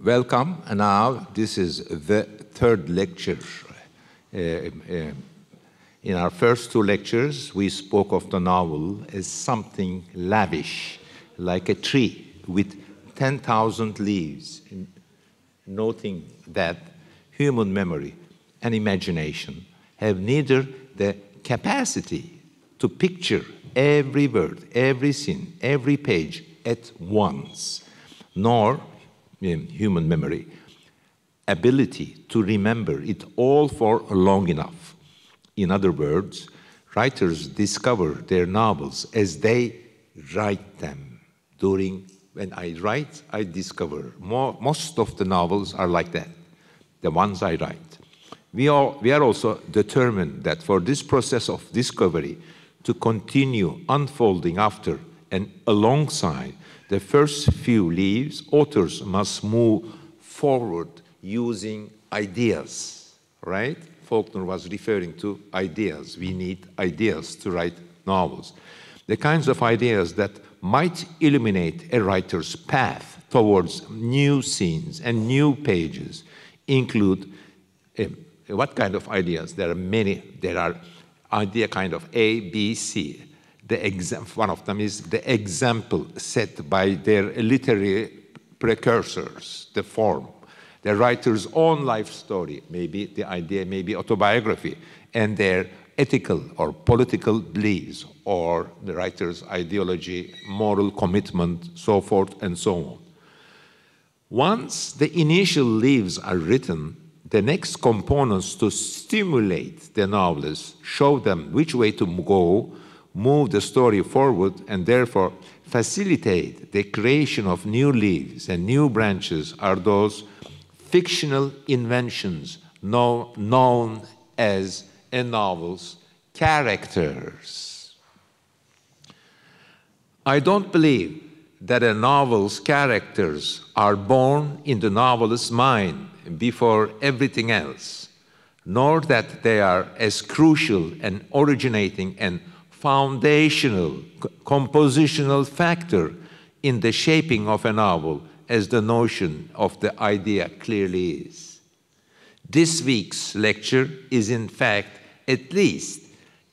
Welcome. And now this is the third lecture. In our first two lectures, we spoke of the novel as something lavish, like a tree with 10,000 leaves, noting that human memory and imagination have neither the capacity to picture every word, every scene, every page at once, nor human memory ability to remember it all for long enough. In other words, writers discover their novels as they write them. When I write, I discover. Most of the novels are like that, the ones I write. We are also determined that for this process of discovery to continue unfolding after and alongside the first few leaves, authors must move forward using ideas, right? Faulkner was referring to ideas. We need ideas to write novels. The kinds of ideas that might illuminate a writer's path towards new scenes and new pages include what kind of ideas? There are many. There are idea kind of A, B, C. One of them is the example set by their literary precursors, the form. The writer's own life story, maybe the idea may be autobiography, and their ethical or political beliefs, or the writer's ideology, moral commitment, so forth and so on. Once the initial leaves are written, the next components to stimulate the novelist, show them which way to go, move the story forward, and therefore facilitate the creation of new leaves and new branches are those fictional inventions known as a novel's characters. I don't believe that a novel's characters are born in the novelist's mind before everything else, nor that they are as crucial and originating and foundational, compositional factor in the shaping of a novel as the notion of the idea clearly is. This week's lecture is in fact, at least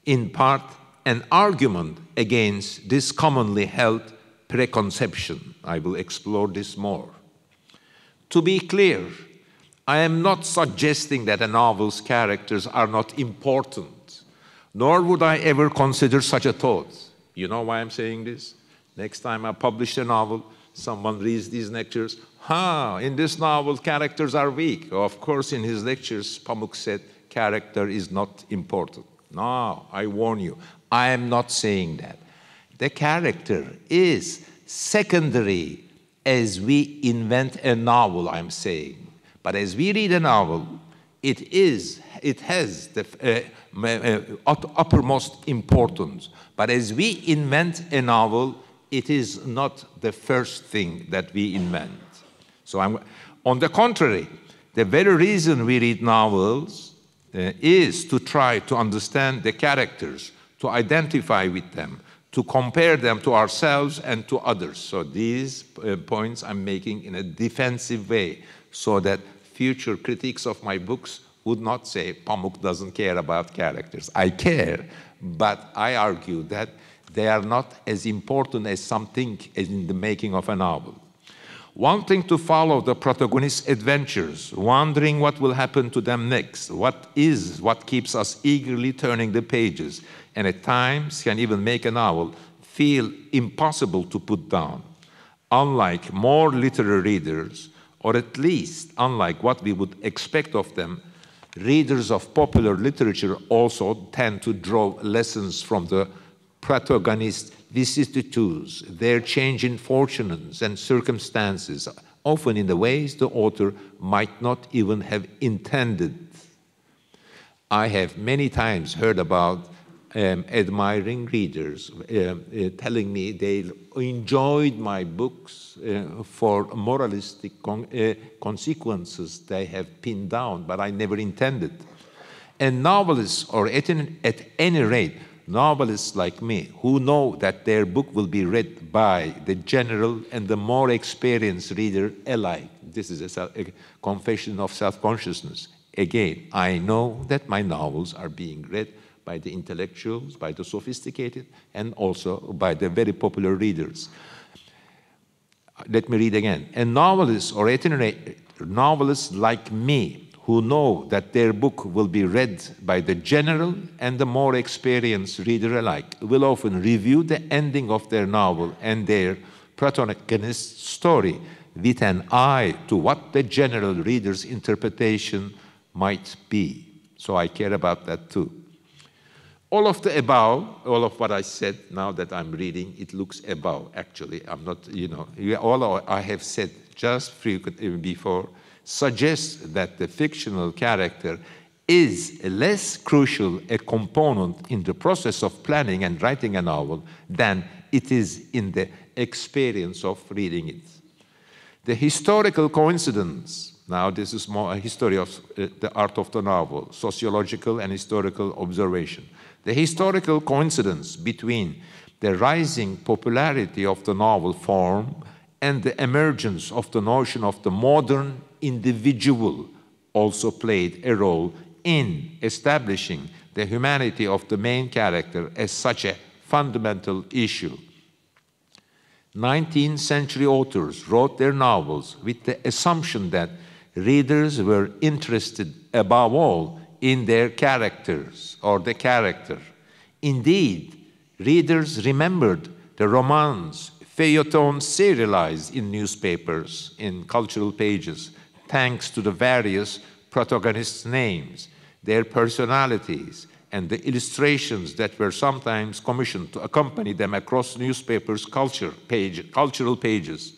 in part, an argument against this commonly held preconception. I will explore this more. To be clear, I am not suggesting that a novel's characters are not important, nor would I ever consider such a thought. You know why I'm saying this? Next time I publish a novel, someone reads these lectures, in this novel, characters are weak. Of course, in his lectures, Pamuk said, character is not important. No, I warn you, I am not saying that. The character is secondary as we invent a novel, I'm saying. But as we read a novel, it has the uppermost importance. But as we invent a novel, it is not the first thing that we invent. So on the contrary, the very reason we read novels is to try to understand the characters, to identify with them, to compare them to ourselves and to others. So these points I'm making in a defensive way, so that future critics of my books would not say Pamuk doesn't care about characters. I care, but I argue that they are not as important as some think in the making of a novel. Wanting to follow the protagonist's adventures, wondering what will happen to them next, what keeps us eagerly turning the pages, and at times can even make a novel feel impossible to put down. Unlike more literary readers, or at least unlike what we would expect of them, readers of popular literature also tend to draw lessons from the protagonist's vicissitudes, their change in fortunes and circumstances, often in the ways the author might not even have intended. I have many times heard about admiring readers telling me they enjoyed my books for moralistic consequences they have pinned down, but I never intended. And novelists, or at any rate, novelists like me who know that their book will be read by the general and the more experienced reader alike. This is a confession of self-consciousness. Again, I know that my novels are being read by the intellectuals, by the sophisticated, and also by the very popular readers. Let me read again. A novelist or novelists like me who know that their book will be read by the general and the more experienced reader alike will often review the ending of their novel and their protagonist's story with an eye to what the general reader's interpretation might be. So I care about that too. All of the above, all of what I said, now that I'm reading, it looks above, actually. I'm not, all I have said just before suggests that the fictional character is less crucial a component in the process of planning and writing a novel than it is in the experience of reading it. The historical coincidence, now this is more a history of the art of the novel, sociological and historical observation. The historical coincidence between the rising popularity of the novel form and the emergence of the notion of the modern individual also played a role in establishing the humanity of the main character as such a fundamental issue. 19th century authors wrote their novels with the assumption that readers were interested above all in their characters or the character. Indeed, readers remembered the romance, feuilleton serialized in newspapers, in cultural pages, thanks to the various protagonists' names, their personalities, and the illustrations that were sometimes commissioned to accompany them across newspapers' cultural pages.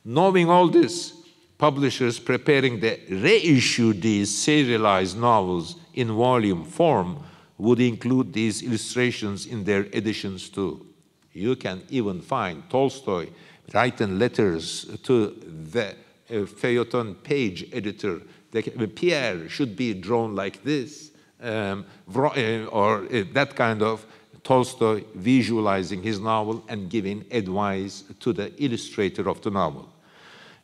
Knowing all this, publishers preparing to reissue these serialized novels in volume form would include these illustrations in their editions too. You can even find Tolstoy writing letters to the feuilleton page editor. Pierre should be drawn like this, or that kind of Tolstoy visualizing his novel and giving advice to the illustrator of the novel.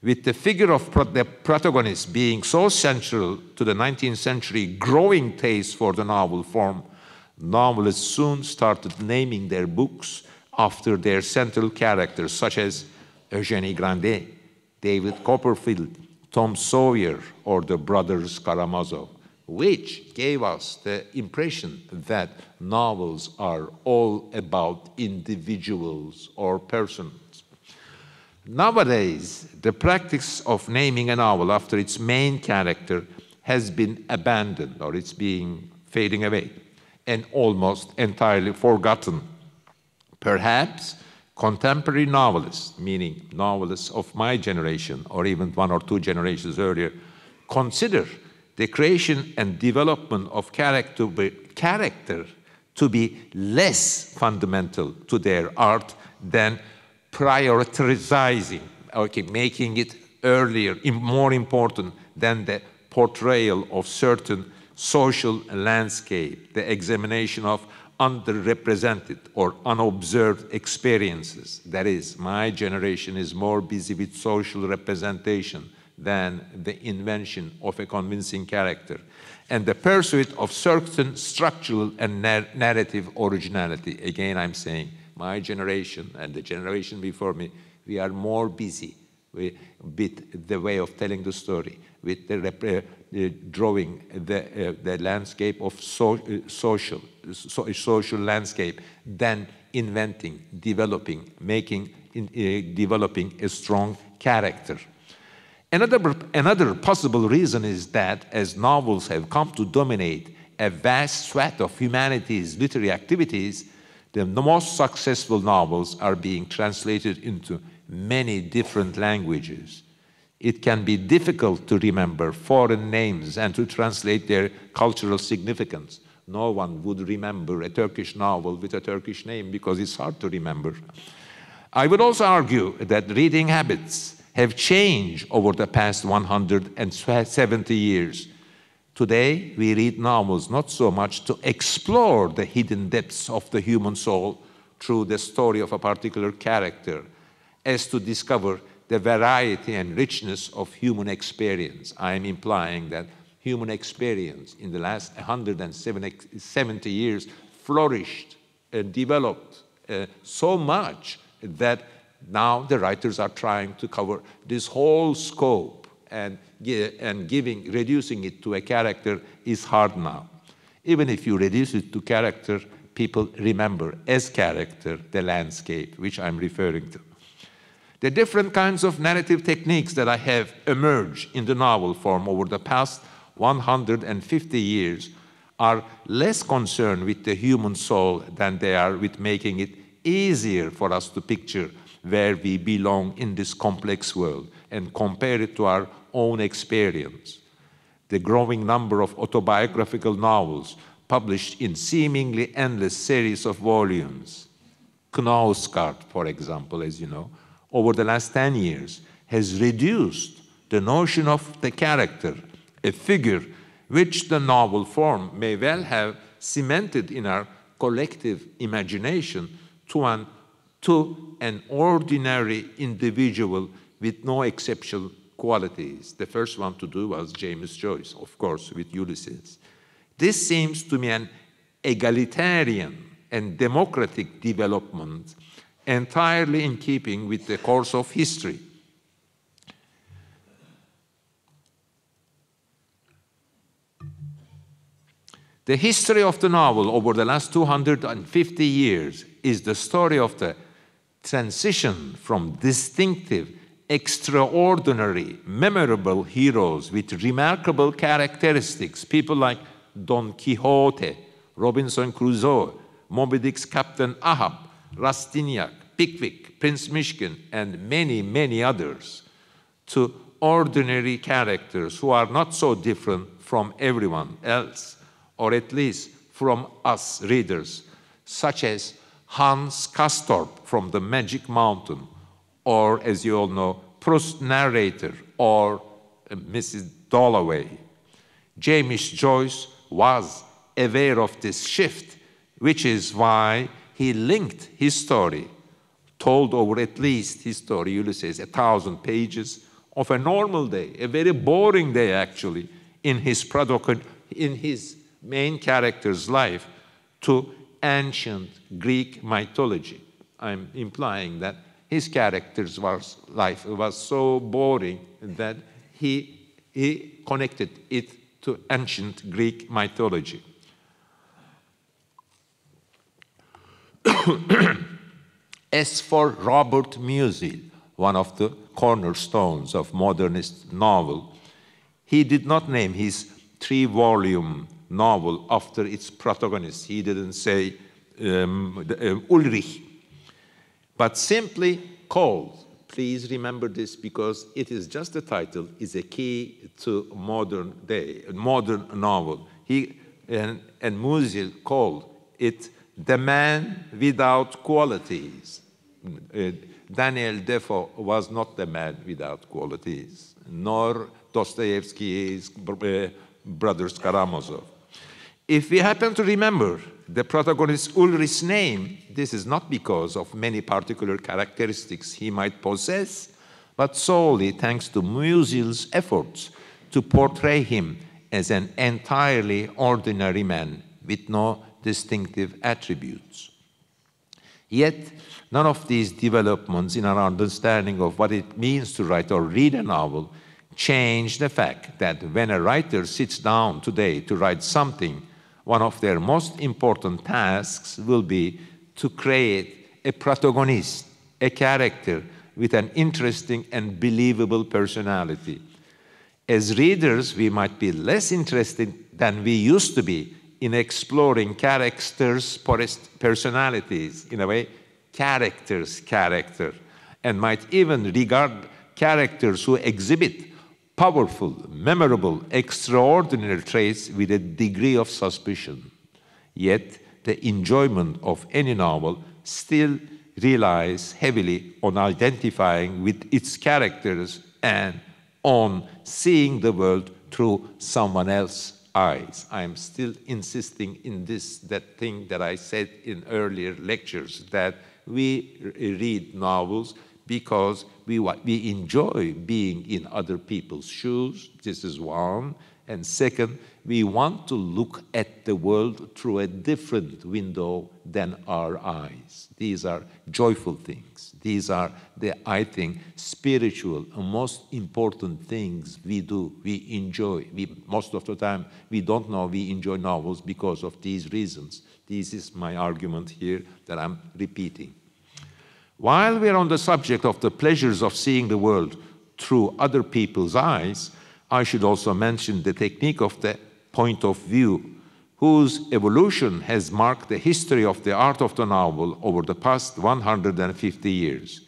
With the figure of the protagonist being so central to the 19th century growing taste for the novel form, novelists soon started naming their books after their central characters, such as Eugenie Grandet, David Copperfield, Tom Sawyer, or the brothers Karamazov, which gave us the impression that novels are all about individuals or persons. Nowadays, the practice of naming a novel after its main character has been abandoned, or it's being fading away, and almost entirely forgotten. Perhaps contemporary novelists, meaning novelists of my generation, or even one or two generations earlier, consider the creation and development of character to be less fundamental to their art than prioritizing, making it earlier, more important than the portrayal of certain social landscape, the examination of underrepresented or unobserved experiences. That is, my generation is more busy with social representation than the invention of a convincing character, and the pursuit of certain structural and narrative originality. Again, I'm saying my generation and the generation before me, we are more busy with the way of telling the story, with the drawing the landscape of social landscape, than inventing, developing, developing a strong character. Another possible reason is that as novels have come to dominate a vast swath of humanity's literary activities, the most successful novels are being translated into many different languages. It can be difficult to remember foreign names and to translate their cultural significance. No one would remember a Turkish novel with a Turkish name because it's hard to remember. I would also argue that reading habits have changed over the past 170 years. Today, we read novels not so much to explore the hidden depths of the human soul through the story of a particular character, as to discover the variety and richness of human experience. I am implying that human experience in the last 170 years flourished and developed so much that now the writers are trying to cover this whole scope, and reducing it to a character is hard now. Even if you reduce it to character, people remember as character the landscape, which I'm referring to. The different kinds of narrative techniques that I have emerged in the novel form over the past 150 years are less concerned with the human soul than they are with making it easier for us to picture where we belong in this complex world and compare it to our own experience. The growing number of autobiographical novels published in seemingly endless series of volumes, Knausgaard, for example, as you know, over the last 10 years, has reduced the notion of the character, a figure which the novel form may well have cemented in our collective imagination, to an ordinary individual with no exceptional qualities. The first one to do was James Joyce, of course, with Ulysses. This seems to me an egalitarian and democratic development, entirely in keeping with the course of history. The history of the novel over the last 250 years is the story of the transition from distinctive, extraordinary, memorable heroes with remarkable characteristics, people like Don Quixote, Robinson Crusoe, Moby Dick's Captain Ahab, Rastignac, Pickwick, Prince Michigan, and many, many others, to ordinary characters who are not so different from everyone else, or at least from us readers, such as Hans Castorp from The Magic Mountain, or, as you all know, Proust narrator, or Mrs. Dalloway. James Joyce was aware of this shift, which is why he linked his story, told over at least his story, Ulysses, 1,000 pages of a normal day, a very boring day actually, in his main character's life, to ancient Greek mythology. I'm implying that his character's life was so boring that he connected it to ancient Greek mythology. As for Robert Musil, one of the cornerstones of modernist novel, he did not name his 3-volume novel after its protagonist. He didn't say Ulrich, but simply called. Please remember this, because it is just the title is a key to modern novel. And Musil called it The Man Without Qualities. Daniel Defoe was not the man without qualities, nor Dostoevsky's brothers Karamazov. If we happen to remember the protagonist Ulrich's name, this is not because of many particular characteristics he might possess, but solely thanks to Musil's efforts to portray him as an entirely ordinary man with no distinctive attributes. Yet, none of these developments in our understanding of what it means to write or read a novel change the fact that when a writer sits down today to write something, one of their most important tasks will be to create a protagonist, a character with an interesting and believable personality. As readers, we might be less interested than we used to be in exploring characters' personalities, in a way, character, and might even regard characters who exhibit powerful, memorable, extraordinary traits with a degree of suspicion. Yet, the enjoyment of any novel still relies heavily on identifying with its characters and on seeing the world through someone else's eyes. I am still insisting in that thing that I said in earlier lectures, that we read novels because we enjoy being in other people's shoes. This is one. And second, we want to look at the world through a different window than our eyes. These are joyful things. These are I think, spiritual and most important things we do, we enjoy. Most of the time, we don't know we enjoy novels because of these reasons. This is my argument here that I'm repeating. While we're on the subject of the pleasures of seeing the world through other people's eyes, I should also mention the technique of the point of view, whose evolution has marked the history of the art of the novel over the past 150 years.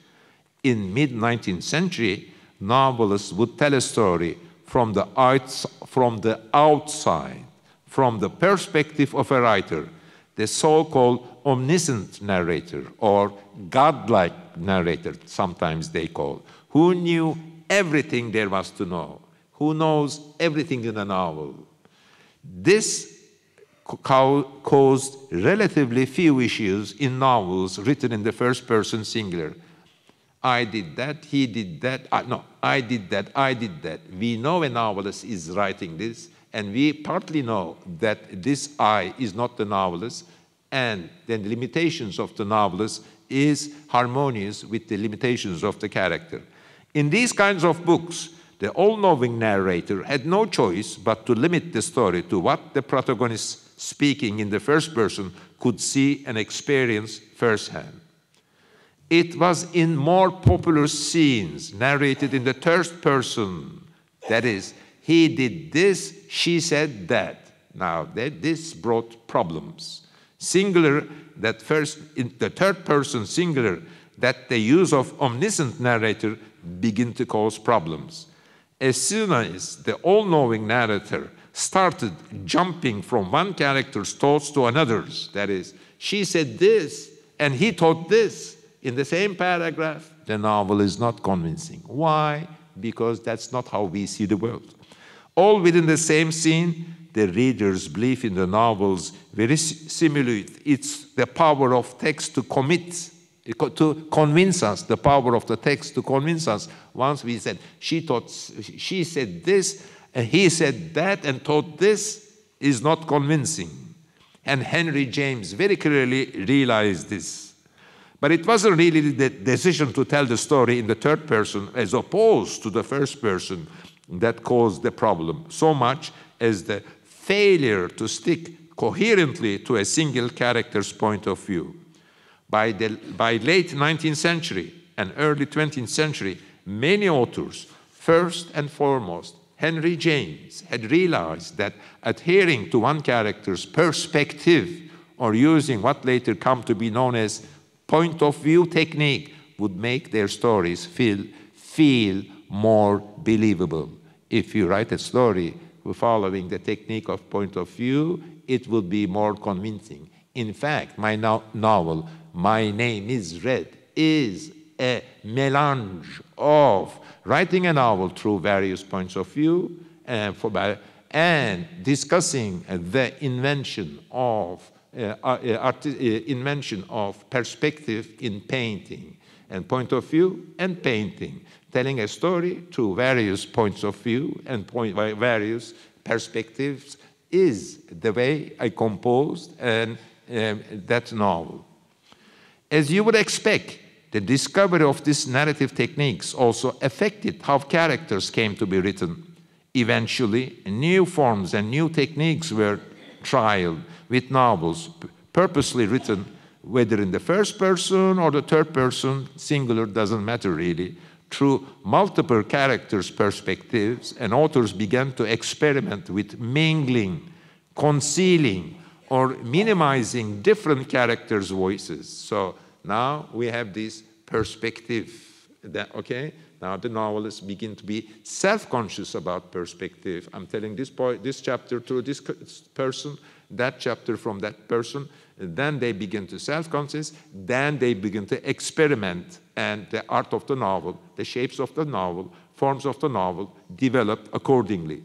In mid-19th century, novelists would tell a story from the outside, from the perspective of a writer, the so-called omniscient narrator, or godlike narrator, sometimes they call, who knew everything there was to know, who knows everything in a novel. This caused relatively few issues in novels written in the first person singular. I did that, he did that, no, I did that, I did that. We know a novelist is writing this, and we partly know that this I is not the novelist, and then the limitations of the novelist is harmonious with the limitations of the character. In these kinds of books, the all-knowing narrator had no choice but to limit the story to what the protagonist speaking in the first person could see and experience firsthand. It was in more popular scenes narrated in the third person, that is, he did this, she said that. Now, this brought problems. Singular, that first, in the third person singular, that the use of omniscient narrator begin to cause problems. As soon as the all-knowing narrator started jumping from one character's thoughts to another's, that is, she said this and he thought this in the same paragraph, the novel is not convincing. Why? Because that's not how we see the world. All within the same scene, the reader's belief in the novels very simulate. It's the power of text to convince us, the power of the text to convince us. Once we said, she said this, and he said that, and thought this, is not convincing. And Henry James very clearly realized this. But it wasn't really the decision to tell the story in the third person as opposed to the first person that caused the problem, so much as the failure to stick coherently to a single character's point of view. By late 19th century and early 20th century, many authors, first and foremost, Henry James, had realized that adhering to one character's perspective or using what later come to be known as point of view technique would make their stories feel more believable. If you write a story following the technique of point of view, it will be more convincing. In fact, my novel, My Name is Red, is a melange of writing a novel through various points of view and discussing the invention of perspective in painting, and point of view and painting, telling a story through various points of view and various perspectives is the way I composed that novel. As you would expect, the discovery of these narrative techniques also affected how characters came to be written. Eventually, new forms and new techniques were trialed with novels purposely written, whether in the first person or the third person, singular doesn't matter really, through multiple characters' perspectives, and authors began to experiment with mingling, concealing, or minimizing different characters' voices. So now we have this perspective, okay? Now the novelists begin to be self-conscious about perspective. I'm telling this chapter through this person, that chapter from that person. Then they begin to self-conscious. Then they begin to experiment, and the art of the novel, the shapes of the novel, forms of the novel develop accordingly.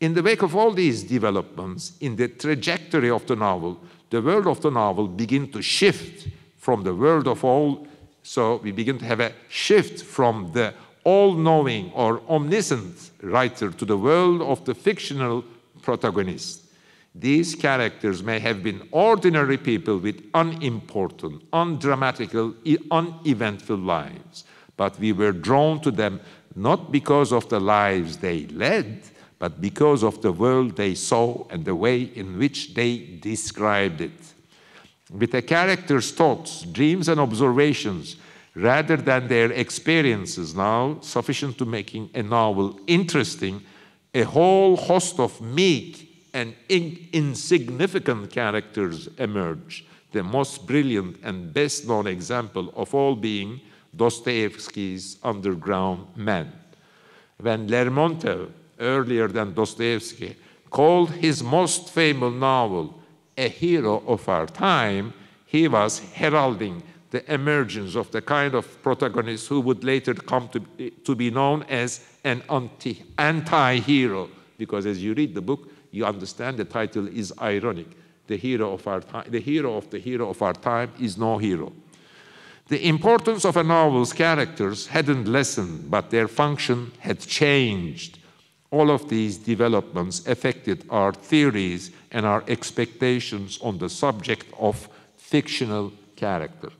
In the wake of all these developments, in the trajectory of the novel, the world of the novel begins to shift from the world of all. So we begin to have a shift from the all-knowing or omniscient writer to the world of the fictional protagonist. These characters may have been ordinary people with unimportant, undramatical, uneventful lives, but we were drawn to them not because of the lives they led, but because of the world they saw and the way in which they described it. With a character's thoughts, dreams, and observations, rather than their experiences now sufficient to making a novel interesting, a whole host of meek and insignificant characters emerge, the most brilliant and best-known example of all being Dostoevsky's Underground Man. When Lermontov, earlier than Dostoevsky, called his most famous novel a hero of our time, he was heralding the emergence of the kind of protagonist who would later come to be known as an anti-hero, because as you read the book, you understand the title is ironic. The hero of our time, the hero of our time is no hero. The importance of a novel's characters hadn't lessened, but their function had changed. All of these developments affected our theories and our expectations on the subject of fictional character.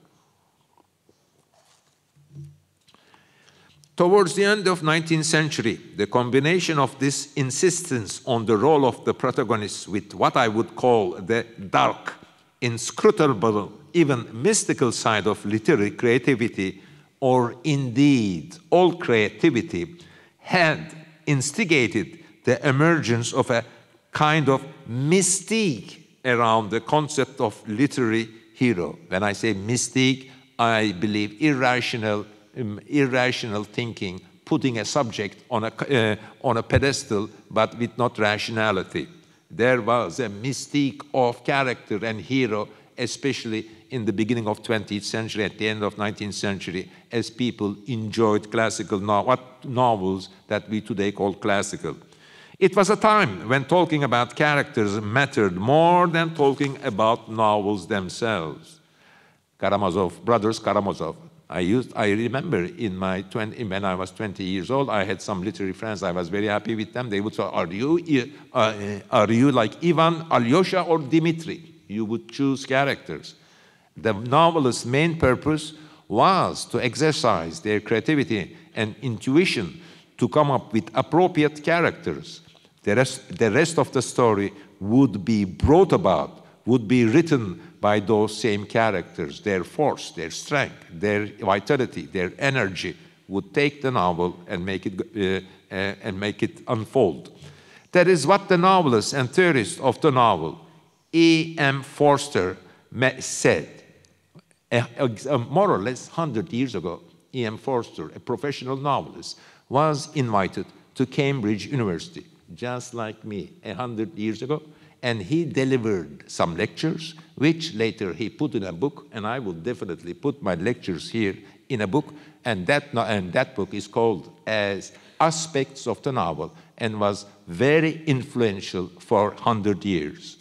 Towards the end of the 19th century, the combination of this insistence on the role of the protagonist with what I would call the dark, inscrutable, even mystical side of literary creativity, or indeed all creativity, had instigated the emergence of a kind of mystique around the concept of literary hero. When I say mystique, I believe irrational thinking, putting a subject on a pedestal, but with not rationality. There was a mystique of character and hero, especially in the beginning of 20th century, at the end of 19th century, as people enjoyed classical novels that we today call classical. It was a time when talking about characters mattered more than talking about novels themselves. Karamazov, brothers Karamazov. I remember when I was 20 years old, I had some literary friends. I was very happy with them. They would say, are you like Ivan, Alyosha, or Dmitri? You would choose characters. The novelist's main purpose was to exercise their creativity and intuition to come up with appropriate characters. The rest of the story would be brought about, would be written by those same characters. Their force, their strength, their vitality, their energy would take the novel and make it unfold. That is what the novelist and theorist of the novel, E.M. Forster, said. More or less 100 years ago, E.M. Forster, a professional novelist, was invited to Cambridge University, just like me, 100 years ago, and he delivered some lectures, which later he put in a book, and I will definitely put my lectures here in a book, and that book is called as Aspects of the Novel, and was very influential for 100 years.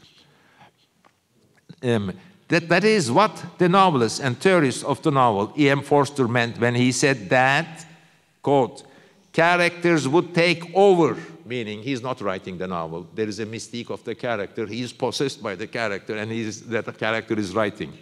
That is what the novelist and theorist of the novel, E.M. Forster, meant when he said that, quote, characters would take over, meaning he's not writing the novel. There is a mystique of the character. He is possessed by the character, and that character is writing.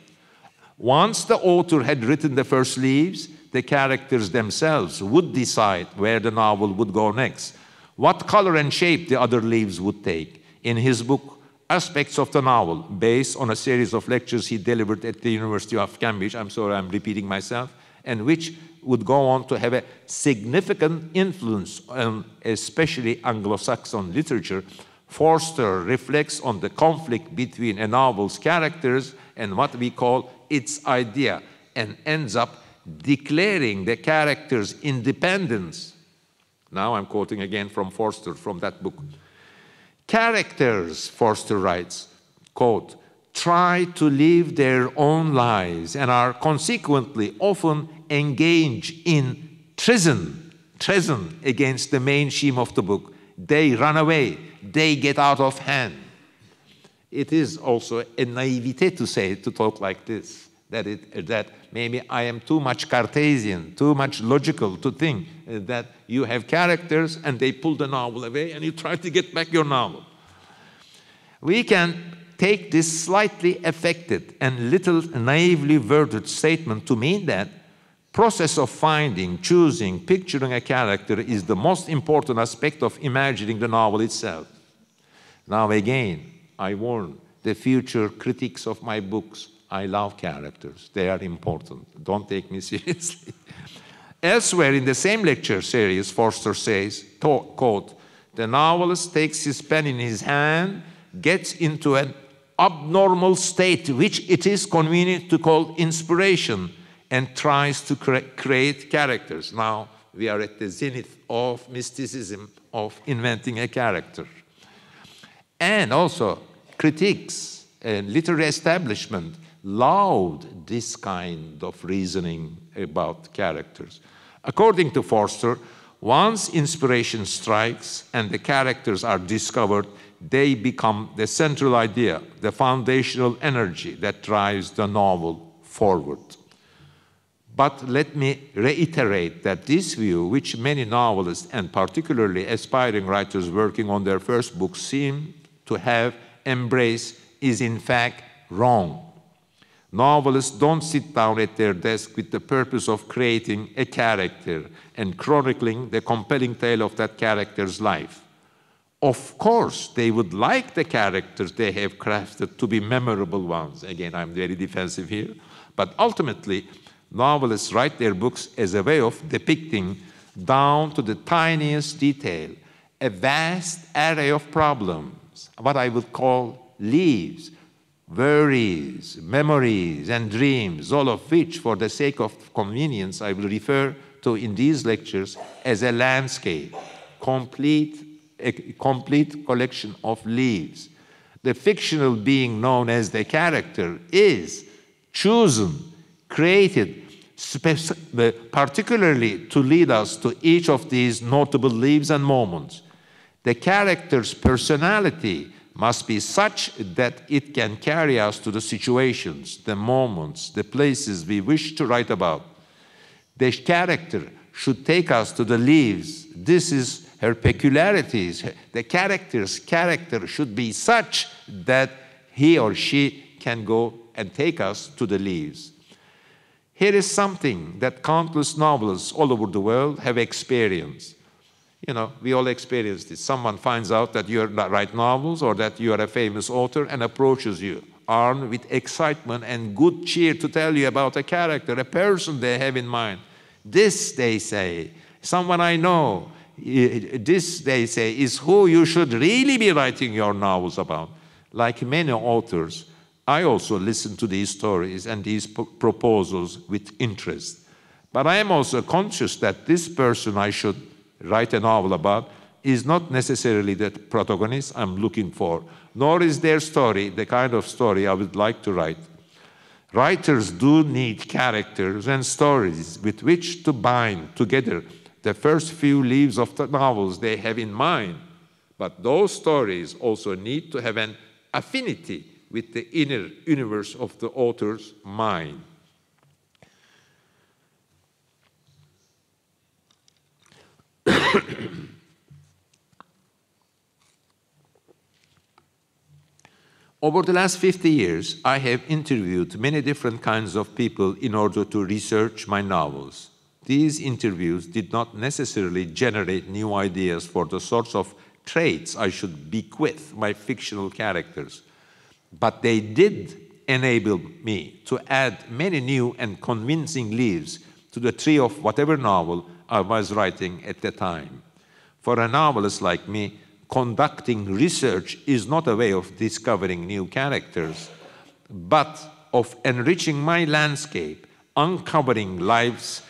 Once the author had written the first leaves, the characters themselves would decide where the novel would go next, what color and shape the other leaves would take. In his book, Aspects of the Novel, based on a series of lectures he delivered at the University of Cambridge, I'm sorry I'm repeating myself, and which would go on to have a significant influence on especially Anglo-Saxon literature, Forster reflects on the conflict between a novel's characters and what we call its idea, and ends up declaring the character's independence. Now I'm quoting again from Forster, from that book. Characters, Forster writes, quote, try to live their own lives and are consequently often engaged in treason against the main theme of the book. They run away. they get out of hand. It is also a naivete to talk like this, that maybe I am too much Cartesian, too much logical to think that you have characters and they pull the novel away and you try to get back your novel. We can take this slightly affected and little naively worded statement to mean that process of finding, choosing, picturing a character is the most important aspect of imagining the novel itself. Now again, I warn the future critics of my books, I love characters. They are important. Don't take me seriously. Elsewhere in the same lecture series, Forster says, quote, "The novelist takes his pen in his hand, gets into an abnormal state, which it is convenient to call inspiration, and tries to create characters." Now, we are at the zenith of mysticism of inventing a character. And also, critics and literary establishment loved this kind of reasoning about characters. According to Forster, once inspiration strikes and the characters are discovered, they become the central idea, the foundational energy that drives the novel forward. But let me reiterate that this view, which many novelists and particularly aspiring writers working on their first book seem to have embraced, is in fact wrong. Novelists don't sit down at their desk with the purpose of creating a character and chronicling the compelling tale of that character's life. Of course, they would like the characters they have crafted to be memorable ones. Again, I'm very defensive here. But ultimately, novelists write their books as a way of depicting down to the tiniest detail a vast array of problems, what I would call lives, worries, memories, and dreams, all of which, for the sake of convenience, I will refer to in these lectures as a landscape, a complete collection of leaves. The fictional being known as the character is chosen, created, particularly to lead us to each of these notable leaves and moments. The character's personality must be such that it can carry us to the situations, the moments, the places we wish to write about. The character should take us to the leaves. This is her peculiarities. The character's character should be such that he or she can go and take us to the leaves. Here is something that countless novelists all over the world have experienced. You know, we all experience this. Someone finds out that you write novels or that you are a famous author and approaches you, armed with excitement and good cheer to tell you about a character, a person they have in mind. This, they say, someone I know, this, they say, is who you should really be writing your novels about. Like many authors, I also listen to these stories and these proposals with interest. But I am also conscious that this person I should write a novel about is not necessarily the protagonist I'm looking for, nor is their story the kind of story I would like to write. Writers do need characters and stories with which to bind together the first few leaves of the novels they have in mind, but those stories also need to have an affinity with the inner universe of the author's mind. Over the last 50 years, I have interviewed many different kinds of people in order to research my novels. These interviews did not necessarily generate new ideas for the sorts of traits I should bequeath my fictional characters, but they did enable me to add many new and convincing leaves to the tree of whatever novel I was writing at the time. For a novelist like me, conducting research is not a way of discovering new characters, but of enriching my landscape, uncovering life's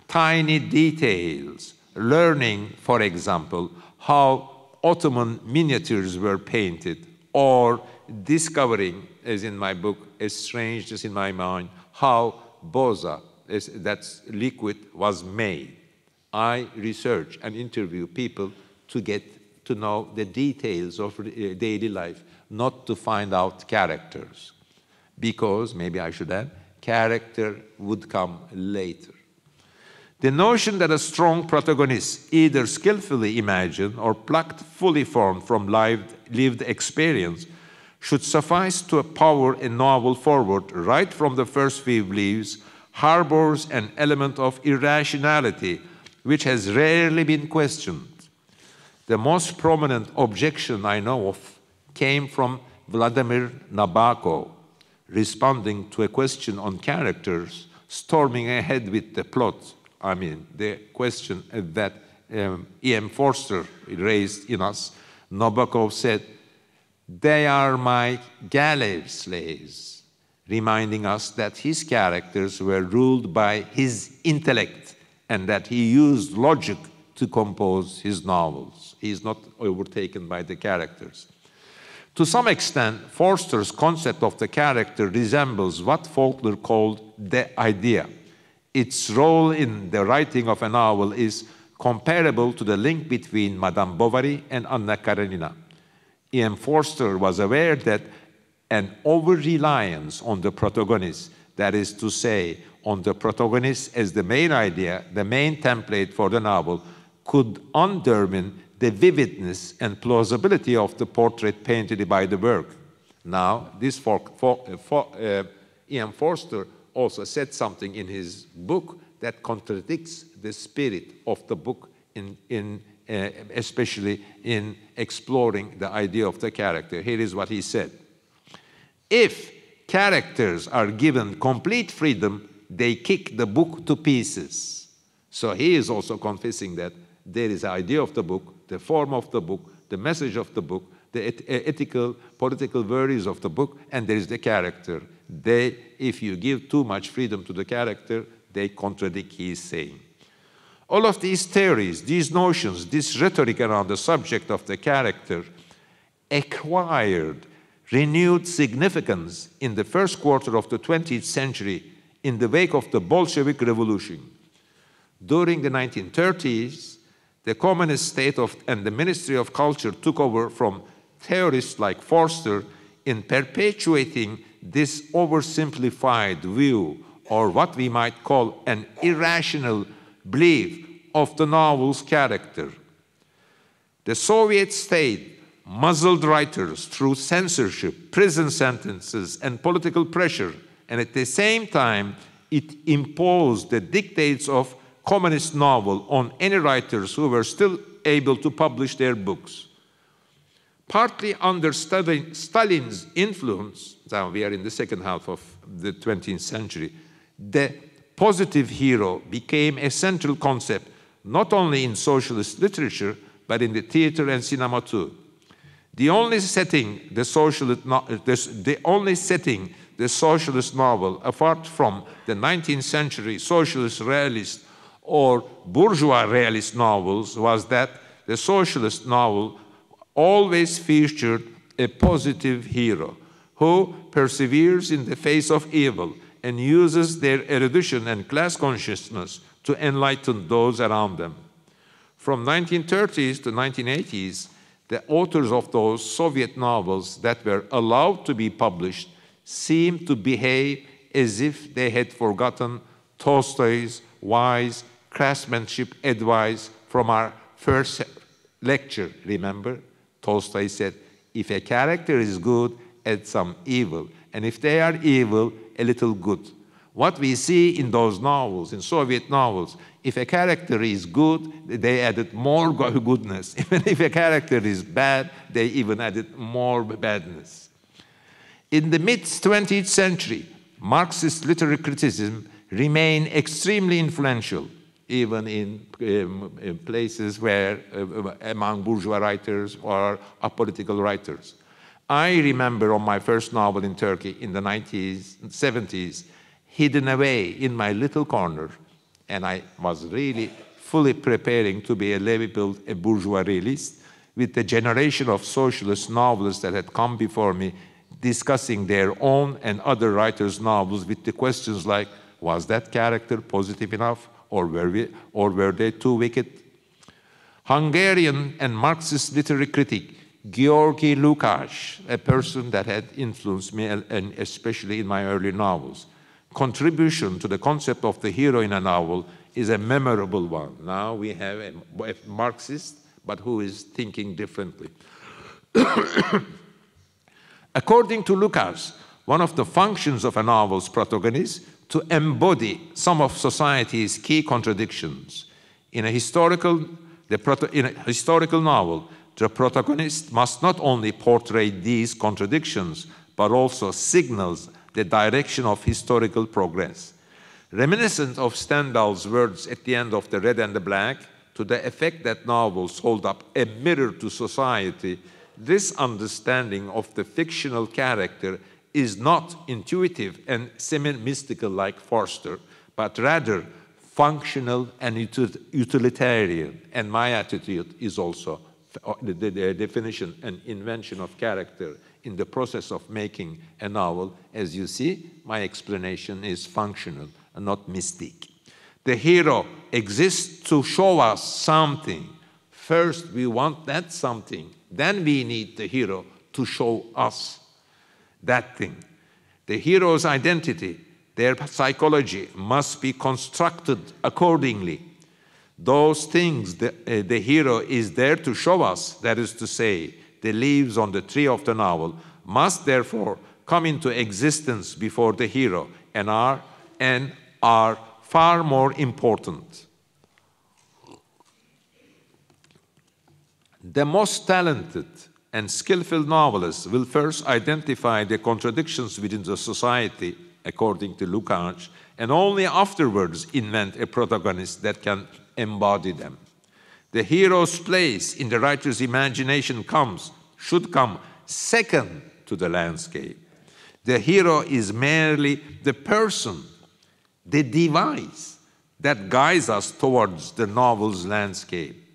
tiny details, learning, for example, how Ottoman miniatures were painted, or discovering, as in my book, A Strangeness in My Mind, how boza, that's liquid, was made. I research and interview people to to know the details of daily life, not to find out characters. Because, maybe I should add, character would come later. The notion that a strong protagonist, either skillfully imagined or plucked fully formed from lived experience, should suffice to power a novel forward right from the first few leaves, harbors an element of irrationality which has rarely been questioned. The most prominent objection I know of came from Vladimir Nabokov, responding to a question on characters, storming ahead with the plot. I mean, the question that E.M. Forster raised in us. Nabokov said, "They are my galley slaves," reminding us that his characters were ruled by his intellect and that he used logic to compose his novels. He is not overtaken by the characters. To some extent, Forster's concept of the character resembles what Faulkner called the idea. Its role in the writing of a novel is comparable to the link between Madame Bovary and Anna Karenina. E.M. Forster was aware that an over-reliance on the protagonist, that is to say, on the protagonist as the main idea, the main template for the novel, could undermine the vividness and plausibility of the portrait painted by the work. Now, this E.M. Forster also said something in his book that contradicts the spirit of the book, especially in exploring the idea of the character. Here is what he said. If characters are given complete freedom, they kick the book to pieces. So he is also confessing that there is the idea of the book, the form of the book, the message of the book, the ethical, political values of the book, and there is the character. If you give too much freedom to the character, they contradict his saying. All of these theories, these notions, this rhetoric around the subject of the character acquired renewed significance in the first quarter of the 20th century in the wake of the Bolshevik Revolution. During the 1930s, the communist state and the Ministry of Culture took over from theorists like Forster in perpetuating this oversimplified view, or what we might call an irrational belief of the novel's character. The Soviet state muzzled writers through censorship, prison sentences, and political pressure, and at the same time, it imposed the dictates of communist novel on any writers who were still able to publish their books. Partly under Stalin's influence, now we are in the second half of the 20th century, the positive hero became a central concept, not only in socialist literature, but in the theater and cinema too. The only setting the socialist novel, apart from the 19th century socialist realist or bourgeois realist novels, was that the socialist novel always featured a positive hero who perseveres in the face of evil and uses their erudition and class consciousness to enlighten those around them. From 1930s to 1980s, the authors of those Soviet novels that were allowed to be published seemed to behave as if they had forgotten Tolstoy's wise craftsmanship advice from our first lecture. Remember? Tolstoy said, if a character is good, add some evil, and if they are evil, a little good. What we see in those novels, in Soviet novels, if a character is good, they added more goodness. Even if a character is bad, they even added more badness. In the mid-20th century, Marxist literary criticism remained extremely influential, even in places where, among bourgeois writers or apolitical writers. I remember on my first novel in Turkey in the 70s, hidden away in my little corner, and I was really fully preparing to be labeled a bourgeois realist, with the generation of socialist novelists that had come before me, discussing their own and other writers' novels with the questions like, was that character positive enough, or were they too wicked? Hungarian and Marxist literary critic György Lukács, a person that had influenced me, and especially in my early novels. Contribution to the concept of the hero in a novel is a memorable one. Now we have a Marxist, but who is thinking differently. According to Lukács, one of the functions of a novel's protagonist to embody some of society's key contradictions. In a historical novel, the protagonist must not only portray these contradictions, but also signals the direction of historical progress. Reminiscent of Stendhal's words at the end of The Red and the Black, to the effect that novels hold up a mirror to society, this understanding of the fictional character is not intuitive and semi-mystical like Forster, but rather functional and utilitarian. And my attitude is also the definition and invention of character in the process of making a novel. As you see, my explanation is functional and not mystic. The hero exists to show us something. First, we want that something. Then we need the hero to show us that thing. The hero's identity, their psychology must be constructed accordingly. Those things the hero is there to show us, that is to say, the leaves on the tree of the novel, must therefore come into existence before the hero and are far more important. The most talented and skillful novelists will first identify the contradictions within the society, according to Lukács, and only afterwards invent a protagonist that can embody them. The hero's place in the writer's imagination should come second to the landscape. The hero is merely the person, the device that guides us towards the novel's landscape.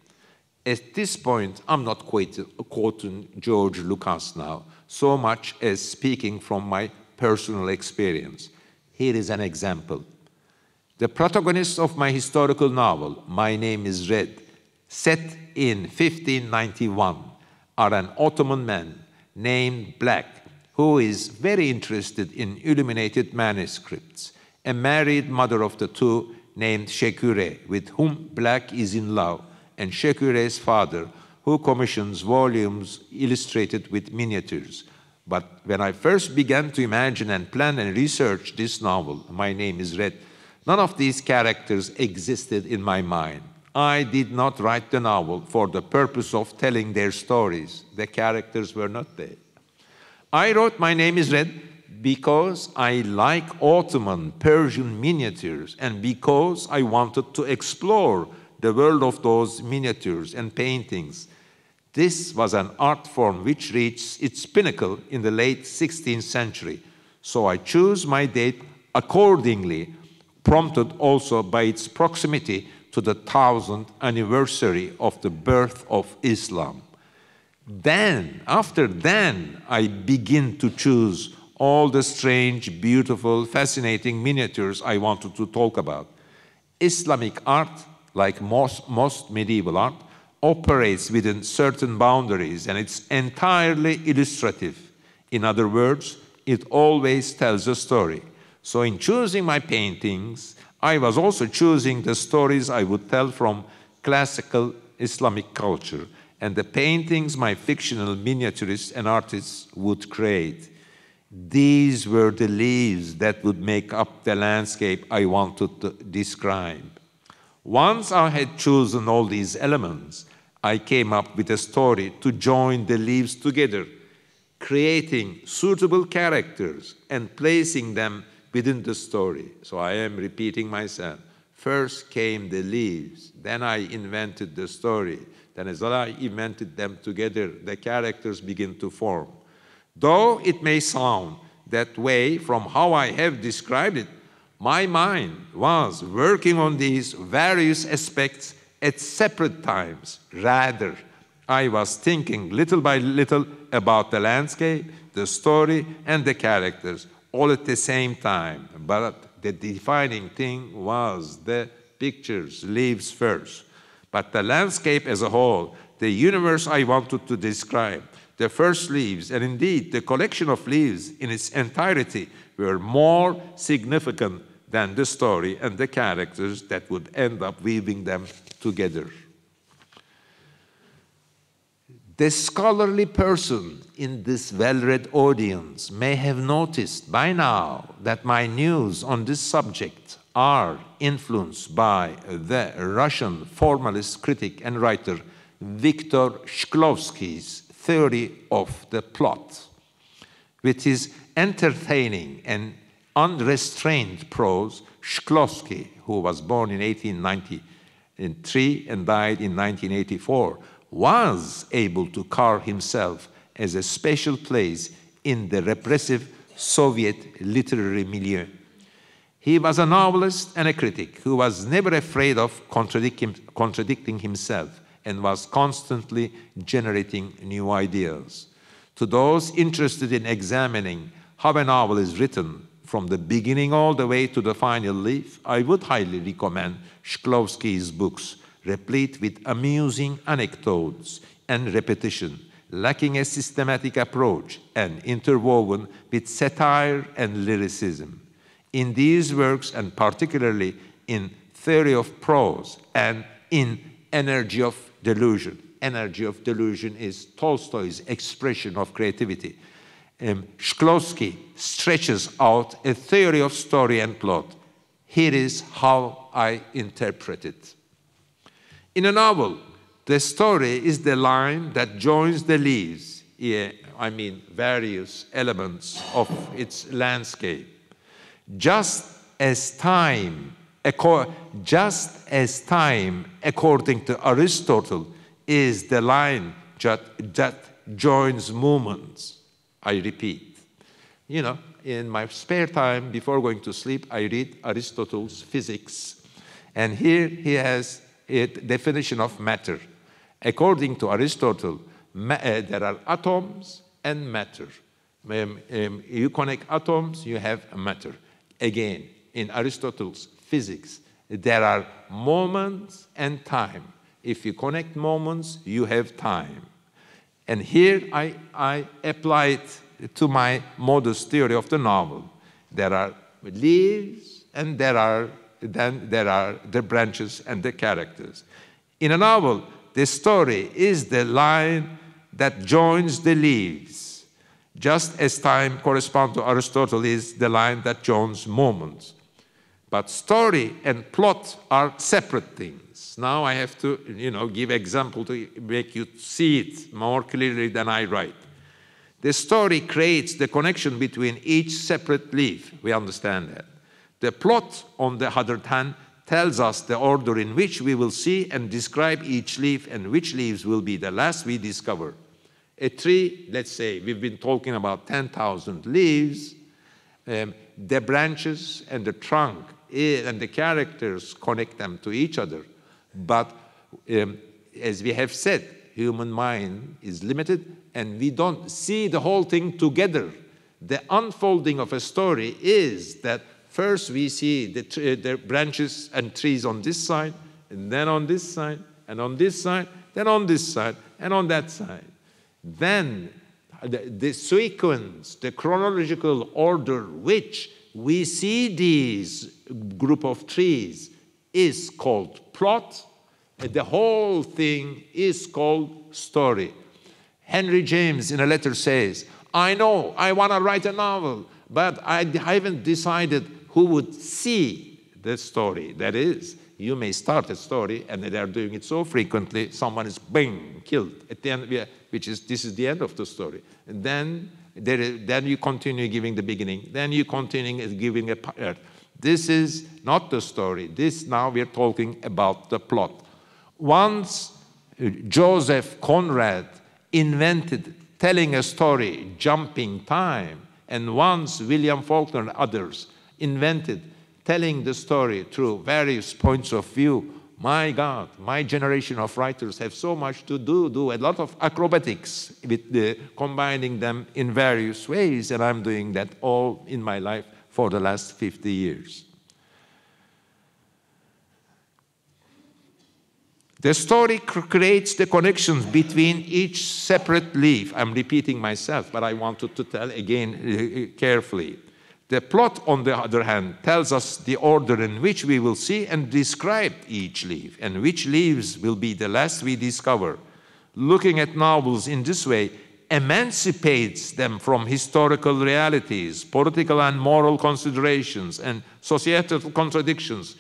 At this point, I'm not quoting George Lucas now, so much as speaking from my personal experience. Here is an example. The protagonist of my historical novel, My Name is Red, set in 1591, are an Ottoman man named Black, who is very interested in illuminated manuscripts, a married mother of the two named Şeküre, with whom Black is in love, and Şeküre's father, who commissions volumes illustrated with miniatures. But when I first began to imagine and plan and research this novel, My Name is Red, none of these characters existed in my mind. I did not write the novel for the purpose of telling their stories. The characters were not there. I wrote My Name is Red because I like Ottoman Persian miniatures and because I wanted to explore the world of those miniatures and paintings. This was an art form which reached its pinnacle in the late 16th century. So I chose my date accordingly, prompted also by its proximity to the 1000th anniversary of the birth of Islam. After then, I begin to choose all the strange, beautiful, fascinating miniatures I wanted to talk about. Islamic art, like most medieval art, operates within certain boundaries and it's entirely illustrative. In other words, it always tells a story. So in choosing my paintings, I was also choosing the stories I would tell from classical Islamic culture and the paintings my fictional miniaturists and artists would create. These were the leaves that would make up the landscape I wanted to describe. Once I had chosen all these elements, I came up with a story to join the leaves together, creating suitable characters and placing them within the story. So I am repeating myself. First came the leaves, then I invented the story. Then as I invented them together, the characters begin to form. Though it may sound that way from how I have described it, my mind was working on these various aspects at separate times. Rather, I was thinking little by little about the landscape, the story, and the characters, all at the same time. But the defining thing was the pictures, leaves first. but the landscape as a whole, the universe I wanted to describe, the first leaves, and indeed the collection of leaves in its entirety were more significant than the story and the characters that would end up weaving them together. The scholarly person in this well-read audience may have noticed by now that my news on this subject are influenced by the Russian formalist critic and writer Viktor Shklovsky's theory of the plot. With his entertaining and unrestrained prose, Shklovsky, who was born in 1893 and died in 1984, was able to carve himself as a special place in the repressive Soviet literary milieu. He was a novelist and a critic who was never afraid of contradicting himself and was constantly generating new ideas. To those interested in examining how a novel is written from the beginning all the way to the final leaf, I would highly recommend Shklovsky's books, replete with amusing anecdotes and repetition, lacking a systematic approach and interwoven with satire and lyricism. In these works, and particularly in Theory of Prose and in Energy of Delusion. Energy of Delusion is Tolstoy's expression of creativity. Shklovsky stretches out a theory of story and plot. Here is how I interpret it. In a novel, the story is the line that joins the leaves, various elements of its landscape. Just as time, according to Aristotle, is the line that joins movements. I repeat. You know, in my spare time, before going to sleep, I read Aristotle's Physics. And here he has a definition of matter. According to Aristotle, there are atoms and matter. You connect atoms, you have matter. Again, in Aristotle's Physics, there are moments and time. If you connect moments, you have time. And here I apply it to my modest theory of the novel. There are leaves, and then there are the branches and the characters. In a novel, the story is the line that joins the leaves, just as time corresponds to Aristotle is the line that joins moments. But story and plot are separate things. Now I have to, give example to make you see it more clearly than I write. The story creates the connection between each separate leaf. We understand that. The plot, on the other hand, tells us the order in which we will see and describe each leaf and which leaves will be the last we discover. A tree, let's say, we've been talking about 10,000 leaves. The branches and the trunk and the characters connect them to each other. But as we have said, human mind is limited and we don't see the whole thing together. The unfolding of a story is that first we see the branches and trees on this side, and then on this side, and on this side, then on this side, and on that side. Then the sequence, the chronological order which we see these group of trees is called plot, and the whole thing is called story. Henry James in a letter says, I know I want to write a novel, but I haven't decided who would see the story. That is, you may start a story, and they are doing it so frequently, someone is, bang, killed at the end, this is the end of the story. And then you continue giving the beginning, then you continue giving a part. This is not the story. Now we're talking about the plot. Once Joseph Conrad invented telling a story, jumping time, and once William Faulkner and others invented telling the story through various points of view, my God, my generation of writers have so much to do a lot of acrobatics with combining them in various ways, and I'm doing that all in my life for the last 50 years. The story creates the connections between each separate leaf. I'm repeating myself, but I wanted to tell again carefully. The plot, on the other hand, tells us the order in which we will see and describe each leaf, and which leaves will be the last we discover. Looking at novels in this way emancipates them from historical realities, political and moral considerations, and societal contradictions,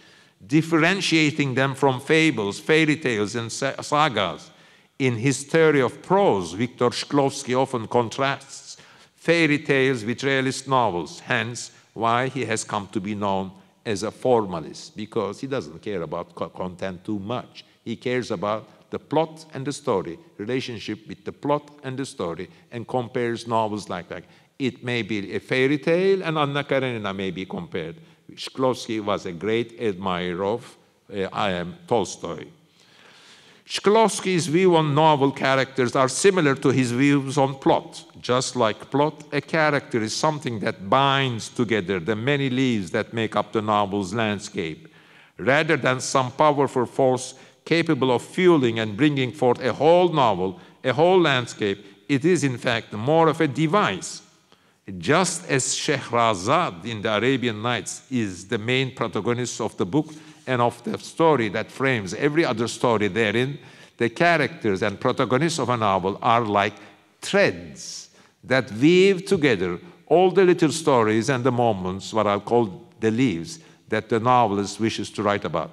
differentiating them from fables, fairy tales, and sagas. In his theory of prose, Victor Shklovsky often contrasts fairy tales with realist novels, hence why he has come to be known as a formalist, because he doesn't care about content too much. He cares about the plot and the story, relationship with the plot and the story, and compares novels like that. It may be a fairy tale, and Anna Karenina may be compared. Shklovsky was a great admirer of Tolstoy. Shklovsky's view on novel characters are similar to his views on plot. Just like plot, a character is something that binds together the many leaves that make up the novel's landscape. Rather than some powerful force capable of fueling and bringing forth a whole novel, a whole landscape, it is in fact more of a device. Just as Shehrazad in the Arabian Nights is the main protagonist of the book and of the story that frames every other story therein, the characters and protagonists of a novel are like threads that weave together all the little stories and the moments, what I'll call the leaves, that the novelist wishes to write about.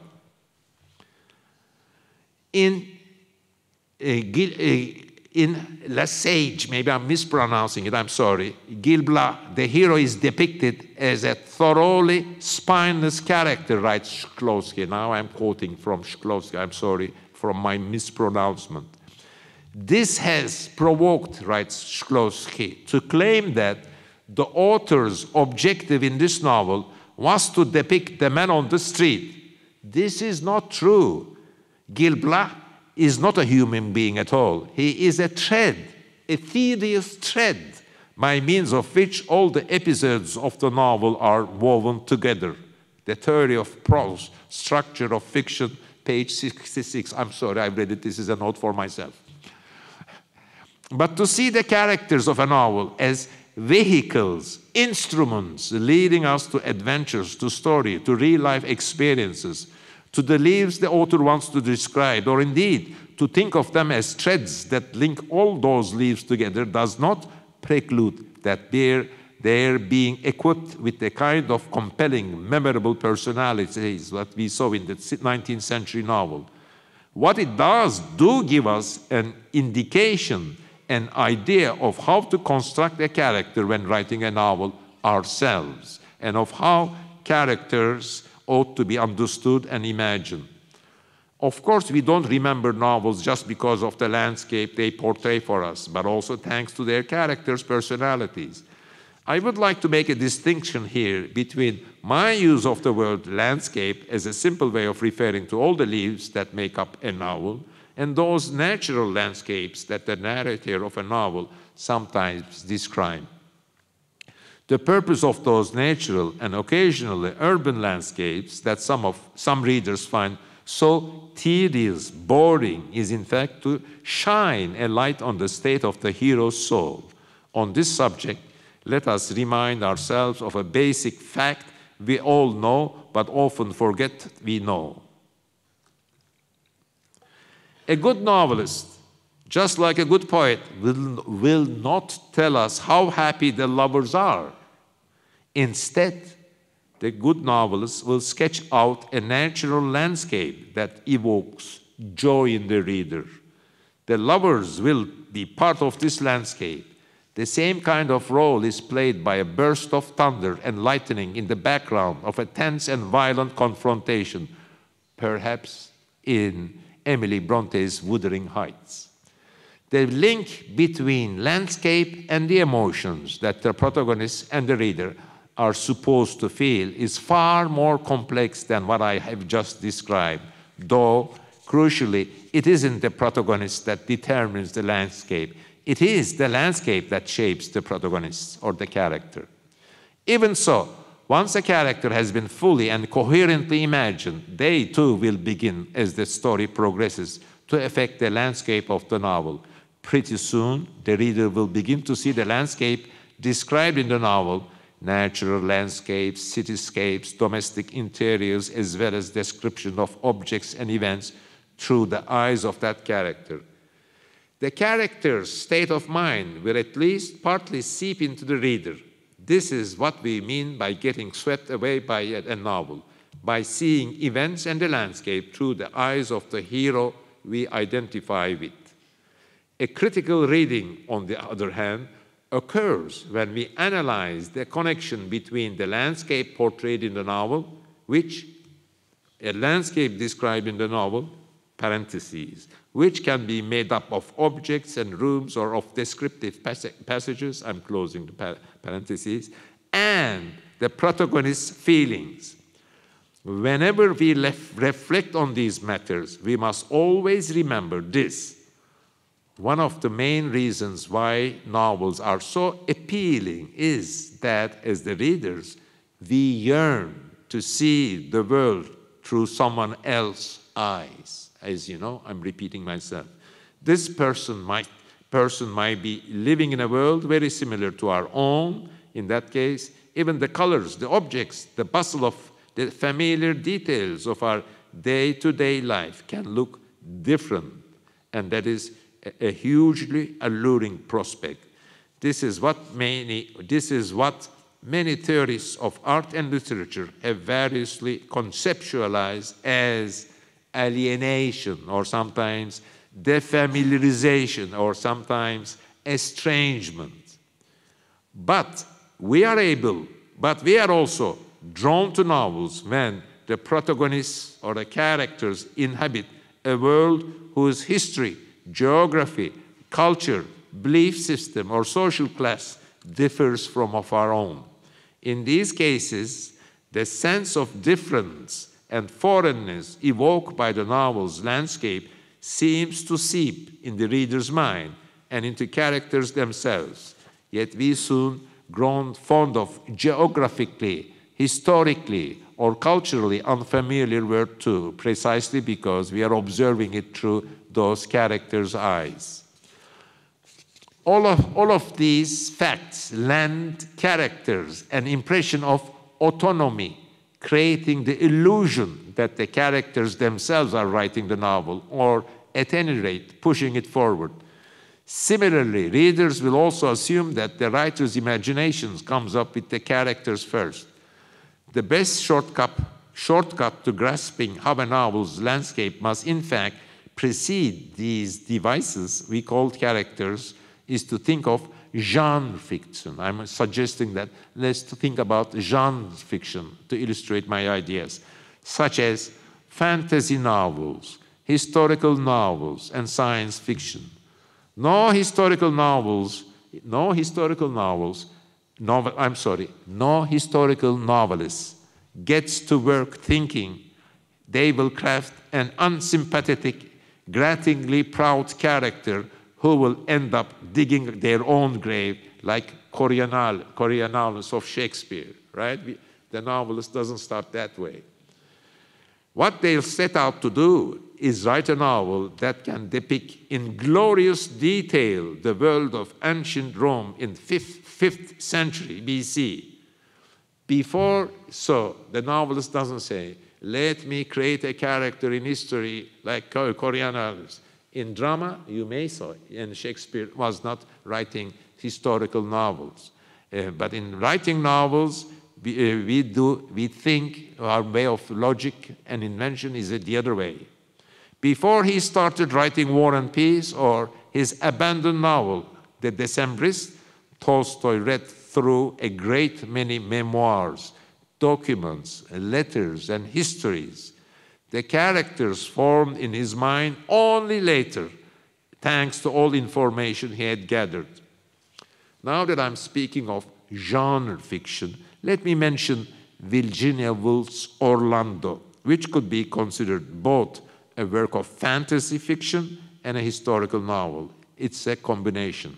In La Sage, maybe I'm mispronouncing it, I'm sorry, Gil Blas, the hero is depicted as a thoroughly spineless character, writes Shklovsky. Now I'm quoting from Shklovsky, I'm sorry for my mispronouncement. This has provoked, writes Shklovsky, to claim that the author's objective in this novel was to depict the man on the street. This is not true. Gil Blas is not a human being at all. He is a thread, a tedious thread, by means of which all the episodes of the novel are woven together. The theory of prose, structure of fiction, page 66. I'm sorry, I read it. This is a note for myself. But to see the characters of a novel as vehicles, instruments leading us to adventures, to story, to real-life experiences, to the leaves the author wants to describe, or indeed to think of them as threads that link all those leaves together, does not preclude that they're being equipped with the kind of compelling, memorable personalities that we saw in the 19th century novel. What it does give us an indication, an idea of how to construct a character when writing a novel ourselves, and of how characters ought to be understood and imagined. Of course, we don't remember novels just because of the landscape they portray for us, but also thanks to their characters' personalities. I would like to make a distinction here between my use of the word landscape as a simple way of referring to all the leaves that make up a novel, and those natural landscapes that the narrator of a novel sometimes describes. The purpose of those natural and occasionally urban landscapes that some readers find so tedious, boring, is in fact to shine a light on the state of the hero's soul. On this subject, let us remind ourselves of a basic fact we all know, but often forget we know. A good novelist, just like a good poet, will not tell us how happy the lovers are. Instead, the good novelist will sketch out a natural landscape that evokes joy in the reader. The lovers will be part of this landscape. The same kind of role is played by a burst of thunder and lightning in the background of a tense and violent confrontation, perhaps in Emily Bronte's Wuthering Heights. The link between landscape and the emotions that the protagonist and the reader are supposed to feel is far more complex than what I have just described, though, crucially, it isn't the protagonist that determines the landscape. It is the landscape that shapes the protagonist or the character. Even so, Once a character has been fully and coherently imagined, they too will begin, as the story progresses, to affect the landscape of the novel. Pretty soon, the reader will begin to see the landscape described in the novel, natural landscapes, cityscapes, domestic interiors, as well as description of objects and events through the eyes of that character. The character's state of mind will at least partly seep into the reader. This is what we mean by getting swept away by a novel, by seeing events and the landscape through the eyes of the hero we identify with. A critical reading, on the other hand, occurs when we analyze the connection between the landscape portrayed in the novel, which a landscape described in the novel, parentheses, which can be made up of objects and rooms or of descriptive passages, I'm closing the parentheses, and the protagonist's feelings. Whenever we reflect on these matters, we must always remember this. One of the main reasons why novels are so appealing is that, as the readers, we yearn to see the world through someone else's eyes. As you know, I'm repeating myself. This person might be living in a world very similar to our own. In that case, even the colors, the objects, the bustle of the familiar details of our day-to-day life can look different, and that is a hugely alluring prospect. This is what many theorists of art and literature have variously conceptualized as alienation, or sometimes defamiliarization, or sometimes estrangement. But we are also drawn to novels when the protagonists or the characters inhabit a world whose history, geography, culture, belief system, or social class differs from of our own. In these cases, the sense of difference and foreignness evoked by the novel's landscape seems to seep in the reader's mind and into characters themselves. Yet we soon grown fond of geographically, historically, or culturally unfamiliar world too, precisely because we are observing it through those characters' eyes. All of these facts lend characters an impression of autonomy, creating the illusion that the characters themselves are writing the novel, or at any rate, pushing it forward. Similarly, readers will also assume that the writer's imagination comes up with the characters first. The best shortcut to grasping how a novel's landscape must in fact precede these devices we call characters is to think of genre fiction. I'm suggesting that let's think about genre fiction to illustrate my ideas, such as fantasy novels, historical novels, and science fiction. No historical novelist gets to work thinking they will craft an unsympathetic, gratingly proud character who will end up digging their own grave like Coriolanus of Shakespeare, right? The novelist doesn't start that way. What they'll set out to do is write a novel that can depict in glorious detail the world of ancient Rome in 5th century BC. So the novelist doesn't say, let me create a character in history like Coriolanus. In drama, you may say, and Shakespeare was not writing historical novels. But in writing novels, we think our way of logic and invention is the other way. Before he started writing War and Peace or his abandoned novel, The Decembrists, Tolstoy read through a great many memoirs, documents, letters, and histories. The characters formed in his mind only later, thanks to all information he had gathered. Now that I'm speaking of genre fiction, let me mention Virginia Woolf's Orlando, which could be considered both a work of fantasy fiction and a historical novel. It's a combination.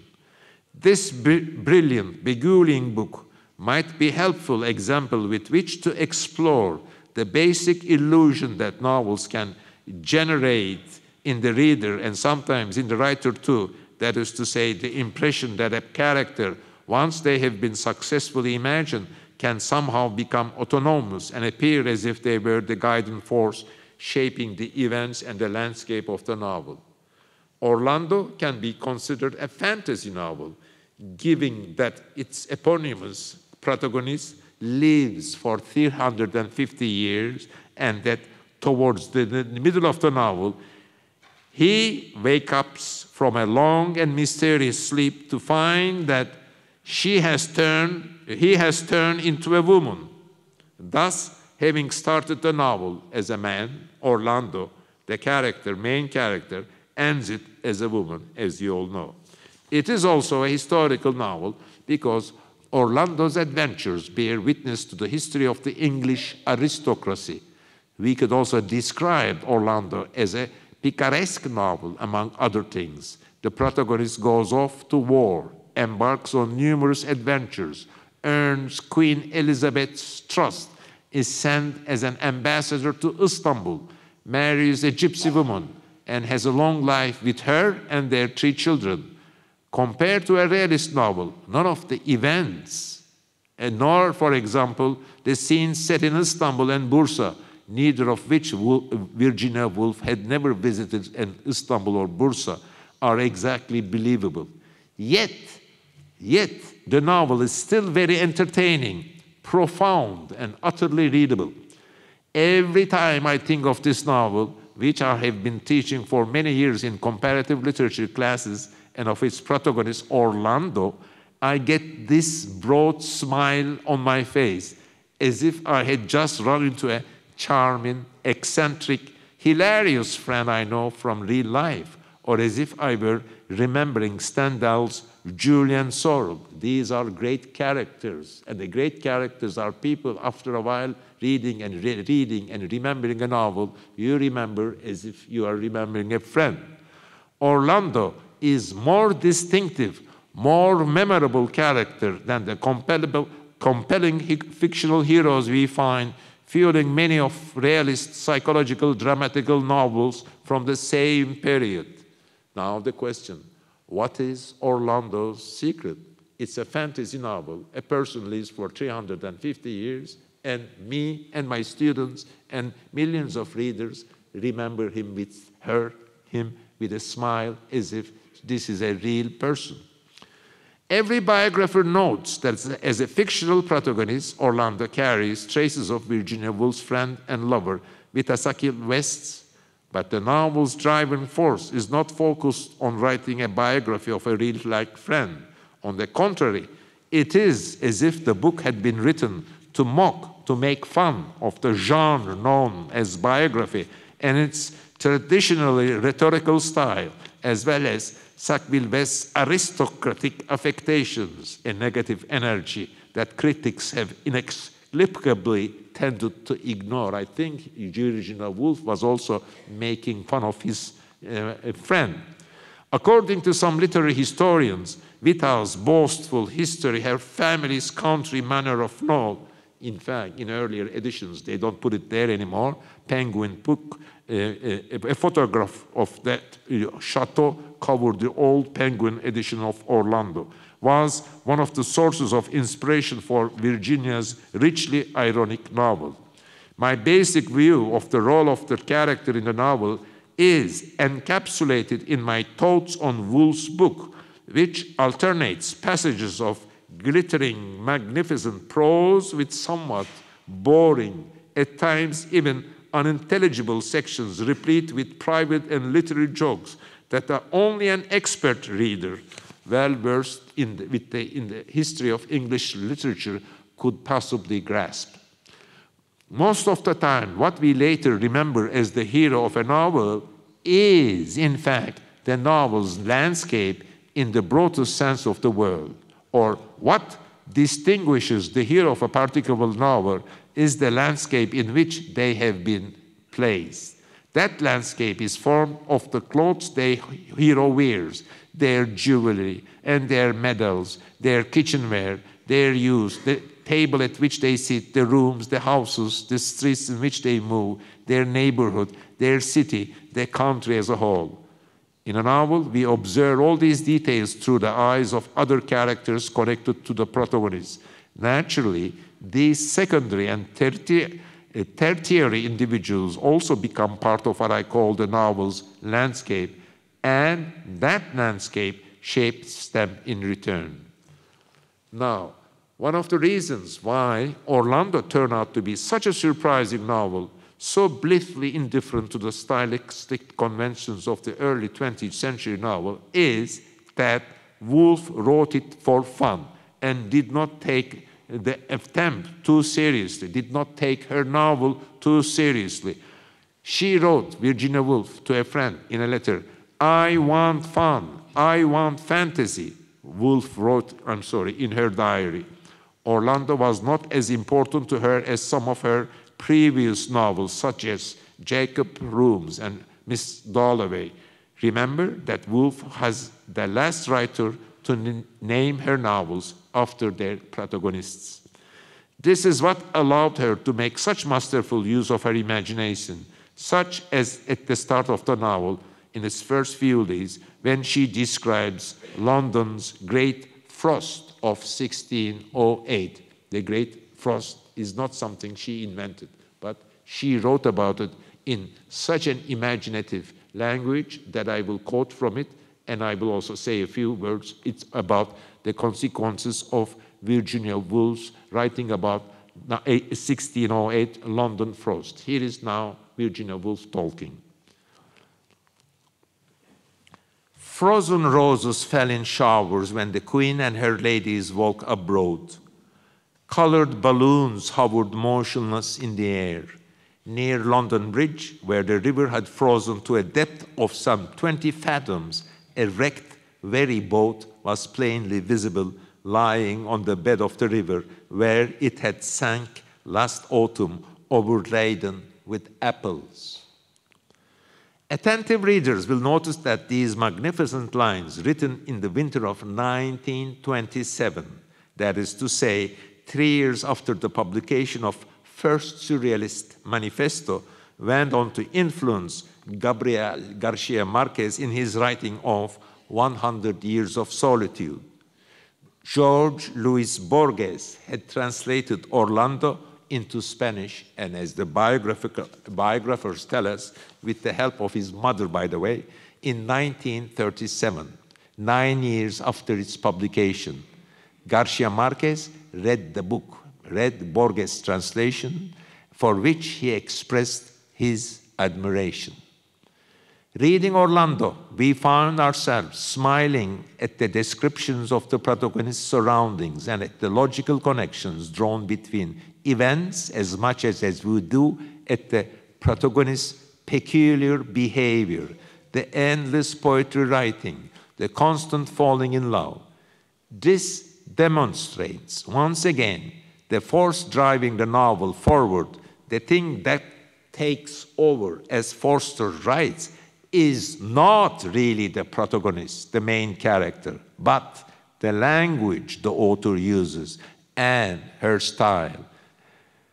This brilliant, beguiling book might be helpful example with which to explore the basic illusion that novels can generate in the reader and sometimes in the writer too, that is to say, the impression that a character, once they have been successfully imagined, can somehow become autonomous and appear as if they were the guiding force shaping the events and the landscape of the novel. Orlando can be considered a fantasy novel, given that its eponymous protagonist lives for 350 years and that towards the middle of the novel, he wakes up from a long and mysterious sleep to find that he has turned into a woman. Thus, having started the novel as a man, Orlando, the main character, ends it as a woman, as you all know. It is also a historical novel because Orlando's adventures bear witness to the history of the English aristocracy. We could also describe Orlando as a picaresque novel, among other things. The protagonist goes off to war, embarks on numerous adventures, earns Queen Elizabeth's trust, is sent as an ambassador to Istanbul, marries a gypsy woman, and has a long life with her and their 3 children. Compared to a realist novel, none of the events, nor, for example, the scenes set in Istanbul and Bursa, neither of which Virginia Woolf had never visited in Istanbul or Bursa, are exactly believable. Yet, the novel is still very entertaining, profound, and utterly readable. Every time I think of this novel, which I have been teaching for many years in comparative literature classes, and of its protagonist, Orlando, I get this broad smile on my face, as if I had just run into a charming, eccentric, hilarious friend I know from real life, or as if I were remembering Stendhal's Julian Sorrel. These are great characters, and the great characters are people, after a while, reading and reading and remembering a novel, you remember as if you are remembering a friend. Orlando is more distinctive, more memorable character than the compelling fictional heroes we find fueling many of realist psychological dramatical novels from the same period. Now the question, what is Orlando's secret? It's a fantasy novel. A person lives for 350 years, and me and my students and millions of readers remember him with a smile, as if this is a real person. Every biographer notes that as a fictional protagonist, Orlando carries traces of Virginia Woolf's friend and lover, Witassaki West's, but the novel's driving force is not focused on writing a biography of a real-life friend. On the contrary, it is as if the book had been written to mock, to make fun of the genre known as biography and its traditionally rhetorical style, as well as Sackville-West's aristocratic affectations and negative energy that critics have inexplicably tended to ignore. I think Virginia Woolf was also making fun of his friend. According to some literary historians, Vita's boastful history, her family's country manner of note, in fact, in earlier editions, they don't put it there anymore. Penguin book, a photograph of that chateau covered the old Penguin edition of Orlando, was one of the sources of inspiration for Virginia's richly ironic novel. My basic view of the role of the character in the novel is encapsulated in my thoughts on Woolf's book, which alternates passages of glittering, magnificent prose with somewhat boring, at times even unintelligible sections replete with private and literary jokes that only an expert reader, well-versed in the history of English literature, could possibly grasp. Most of the time, what we later remember as the hero of a novel is, in fact, the novel's landscape in the broadest sense of the word, or what distinguishes the hero of a particular novel is the landscape in which they have been placed. That landscape is formed of the clothes the hero wears, their jewelry and their medals, their kitchenware, their use, the table at which they sit, the rooms, the houses, the streets in which they move, their neighborhood, their city, their country as a whole. In a novel, we observe all these details through the eyes of other characters connected to the protagonist. Naturally, these secondary and tertiary individuals also become part of what I call the novel's landscape, and that landscape shapes them in return. Now, one of the reasons why Orlando turned out to be such a surprising novel, so blithely indifferent to the stylistic conventions of the early 20th century novel, is that Woolf wrote it for fun and did not take the attempt too seriously, did not take her novel too seriously. She wrote, Virginia Woolf, to a friend in a letter, "I want fun, I want fantasy." Woolf wrote, in her diary. Orlando was not as important to her as some of her previous novels, such as Jacob Rooms and Miss Dalloway. Remember that Woolf was the last writer to name her novels after their protagonists. This is what allowed her to make such masterful use of her imagination, such as at the start of the novel, in its first few days, when she describes London's Great Frost of 1608. The Great Frost is not something she invented, but she wrote about it in such an imaginative language that I will quote from it, and I will also say a few words. It's about the consequences of Virginia Woolf's writing about 1608 London frost. Here is now Virginia Woolf talking. Frozen roses fell in showers when the Queen and her ladies walked abroad. Colored balloons hovered motionless in the air. Near London Bridge, where the river had frozen to a depth of some 20 fathoms, a wrecked ferry boat was plainly visible lying on the bed of the river, where it had sunk last autumn, overladen with apples. Attentive readers will notice that these magnificent lines, written in the winter of 1927, that is to say, 3 years after the publication of First Surrealist Manifesto, went on to influence Gabriel Garcia Marquez in his writing of 100 Years of Solitude. George Luis Borges had translated Orlando into Spanish, and as the biographers tell us, with the help of his mother, by the way, in 1937, 9 years after its publication. Garcia Marquez read the book, read Borges' translation, for which he expressed his admiration. Reading Orlando, we found ourselves smiling at the descriptions of the protagonist's surroundings and at the logical connections drawn between events as much as we do at the protagonist's peculiar behavior, the endless poetry writing, the constant falling in love. This demonstrates, once again, the force driving the novel forward. The thing that takes over, as Forster writes, is not really the protagonist, the main character, but the language the author uses and her style.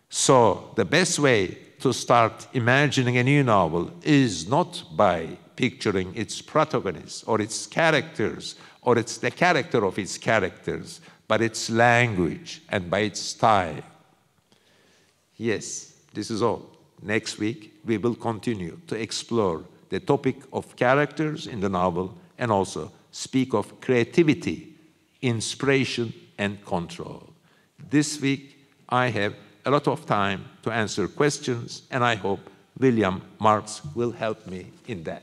So the best way to start imagining a new novel is not by picturing its protagonist or its characters or it's the character of its characters, but its language and by its style. Yes, this is all. Next week, we will continue to explore the topic of characters in the novel and also speak of creativity, inspiration, and control. This week, I have a lot of time to answer questions, and I hope William Marx will help me in that.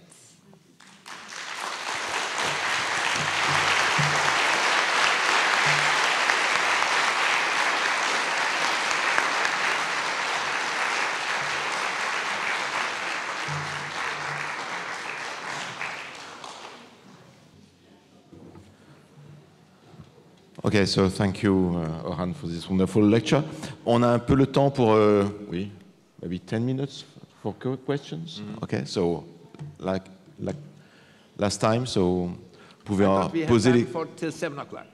Okay, so thank you, Orhan, for this wonderful lecture. On a un peu le temps pour, oui, maybe 10 minutes for questions. Okay, so like last time, so vous pouvez poser les... Till 7 o'clock.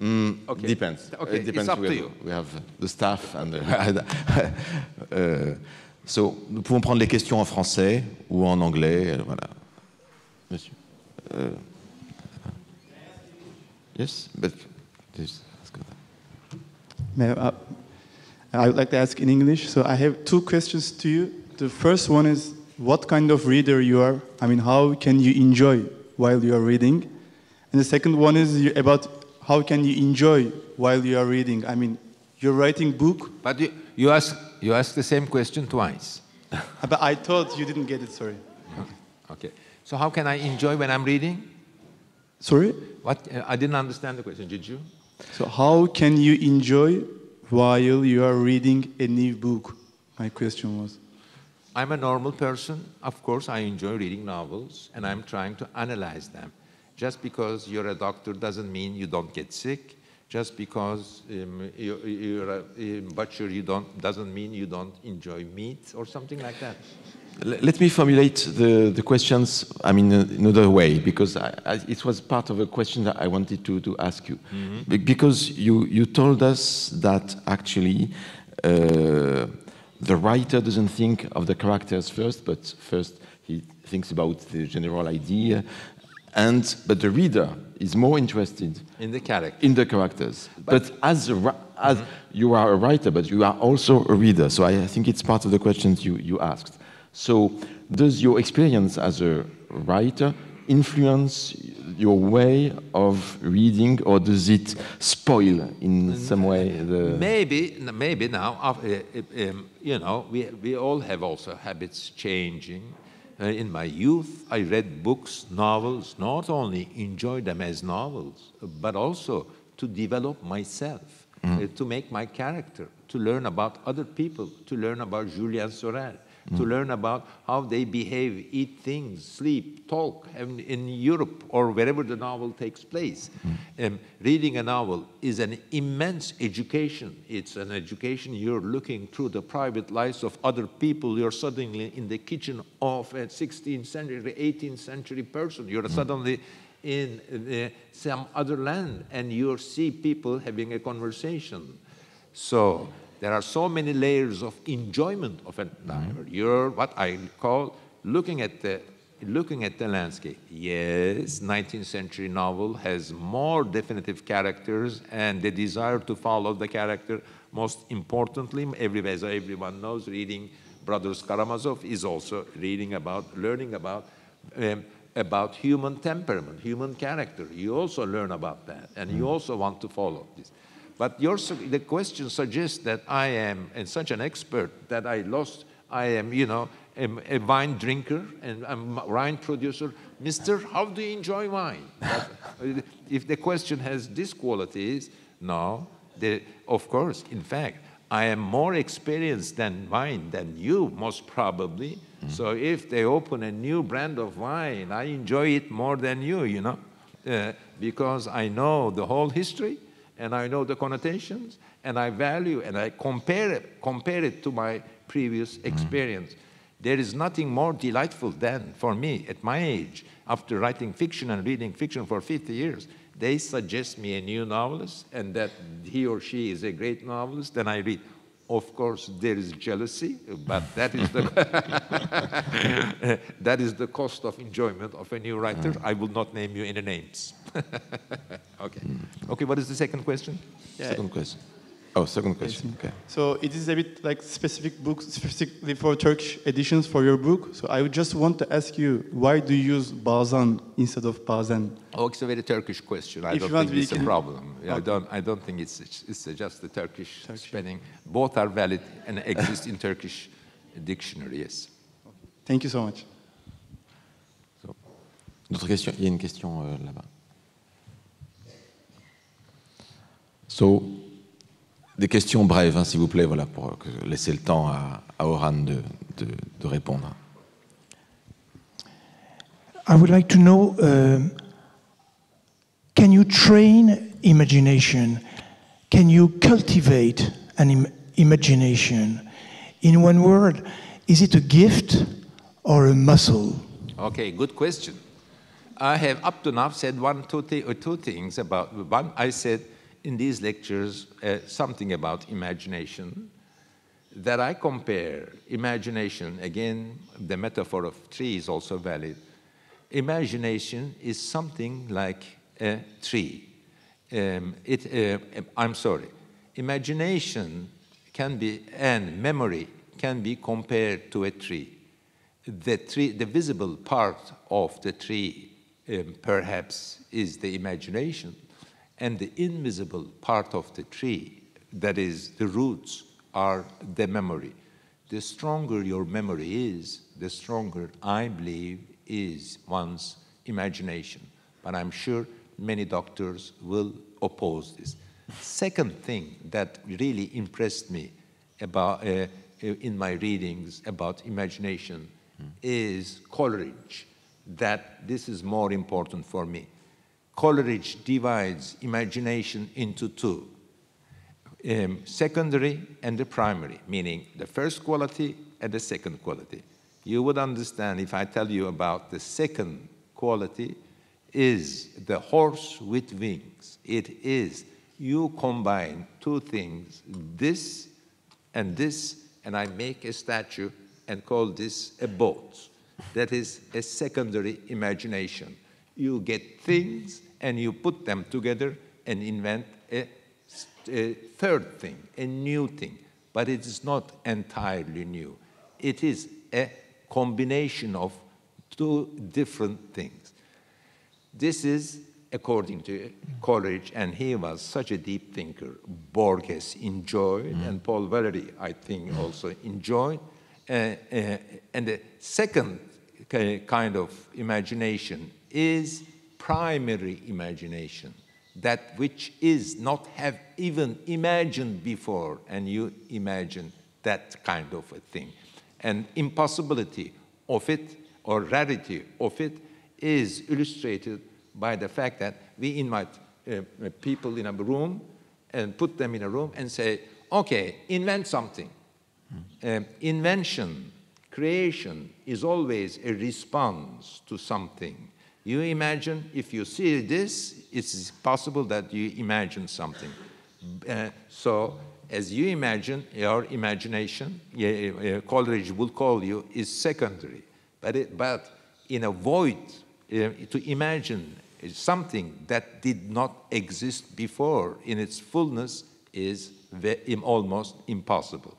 Okay. Depends. Okay, It depends. it's up to you. We have the staff and so, nous pouvons prendre les questions en français ou en anglais. Voilà. Monsieur. Yes, but please. I would like to ask in English. So I have two questions to you. The first one is, what kind of reader you are? I mean, how can you enjoy while you are reading? And the second one is about how can you enjoy while you are reading? I mean, you're writing book. But you ask the same question twice. But I thought you didn't get it, sorry. Okay. So how can I enjoy when I'm reading? Sorry? What? I didn't understand the question, did you? So how can you enjoy while you are reading a new book? My question was. I'm a normal person. Of course, I enjoy reading novels, and I'm trying to analyze them. Just because you're a doctor doesn't mean you don't get sick. Just because you're a butcher doesn't mean you don't enjoy meat or something like that. Let me formulate the questions, I mean, in another way, because it was part of a question that I wanted to ask you. Mm-hmm. Because you told us that actually the writer doesn't think of the characters first, but first he thinks about the general idea, but the reader is more interested in the character. In the characters. But as you are a writer, but you are also a reader. So I think it's part of the questions you asked. So does your experience as a writer influence your way of reading, or does it spoil in some way the... Maybe now, you know, we all have also habits changing. In my youth, I read books, novels, not only enjoy them as novels, but also to develop myself, to make my character, to learn about other people, to learn about Julien Sorel, to learn about how they behave, eat things, sleep, talk in Europe or wherever the novel takes place. Reading a novel is an immense education. It's an education. You're looking through the private lives of other people. You're suddenly in the kitchen of a 16th century, 18th century person. You're suddenly in some other land, and you see people having a conversation. So there are so many layers of enjoyment of a novel. You're what I call looking at the landscape. Yes, 19th century novel has more definitive characters and the desire to follow the character. Most importantly, as everyone knows, reading Brothers Karamazov is also learning about human temperament, human character. You also learn about that, and you also want to follow this. But the question suggests that I am such an expert that I am, you know, a wine drinker and I'm a wine producer. Mister, how do you enjoy wine? If the question has these qualities, no. Of course, in fact, I am more experienced than wine than you, most probably. So if they open a new brand of wine, I enjoy it more than you know, because I know the whole history, and I know the connotations, and I value, and I compare it to my previous experience. There is nothing more delightful than, for me, at my age, after writing fiction and reading fiction for 50 years, they suggest me a new novelist, and that he or she is a great novelist, then I read. Of course, there is jealousy, but that is that is the cost of enjoyment of a new writer. I will not name you any names. Okay. Okay, what is the second question? Yeah. Second question. Oh, second question. Okay. So it is a bit like specific books, specifically for Turkish editions for your book. So I would just want to ask you, why do you use bazen instead of bazen? Oh, it's a very Turkish question. I don't think it's a problem. I don't think it's just the Turkish spelling. Both are valid and exist in Turkish dictionary. Yes. Thank you so much. D'autres questions? Il y a une question là-bas. So, des questions brèves, hein, s'il vous plaît, voilà, pour laisser le temps à Orhan de répondre. I would like to know, can you train imagination? Can you cultivate an imagination? In one word, is it a gift or a muscle? Okay, good question. I have up to now said two things about one. I said in these lectures something about imagination, that I compare imagination, again, the metaphor of tree is also valid. Imagination is something like a tree. I'm sorry. Imagination can be, and memory can be compared to a tree. The visible part of the tree perhaps is the imagination, and the invisible part of the tree, that is the roots, are the memory. The stronger your memory is, the stronger, I believe, is one's imagination. But I'm sure many doctors will oppose this. Second thing that really impressed me about, in my readings about imagination is Coleridge, that this is more important for me. Coleridge divides imagination into two. Secondary and the primary, meaning the first quality and the second quality. You would understand if I tell you about the second quality is the horse with wings. It is, you combine two things, this, and I make a statue and call this a boat. That is a secondary imagination. You get things and you put them together and invent a third thing, a new thing, but it is not entirely new. It is a combination of two different things. This is according to Coleridge, and he was such a deep thinker. Borges enjoyed, and Paul Valéry, I think, also enjoyed. And the second kind of imagination is primary imagination, that which is not have even imagined before, and you imagine that kind of a thing. And impossibility of it, or rarity of it, is illustrated by the fact that we invite people in a room and put them in a room and say, okay, invent something. Invention, creation is always a response to something. You imagine, if you see this, it's possible that you imagine something. So, as you imagine, your imagination, Coleridge will call you, is secondary. But in a void, to imagine something that did not exist before in its fullness is almost impossible.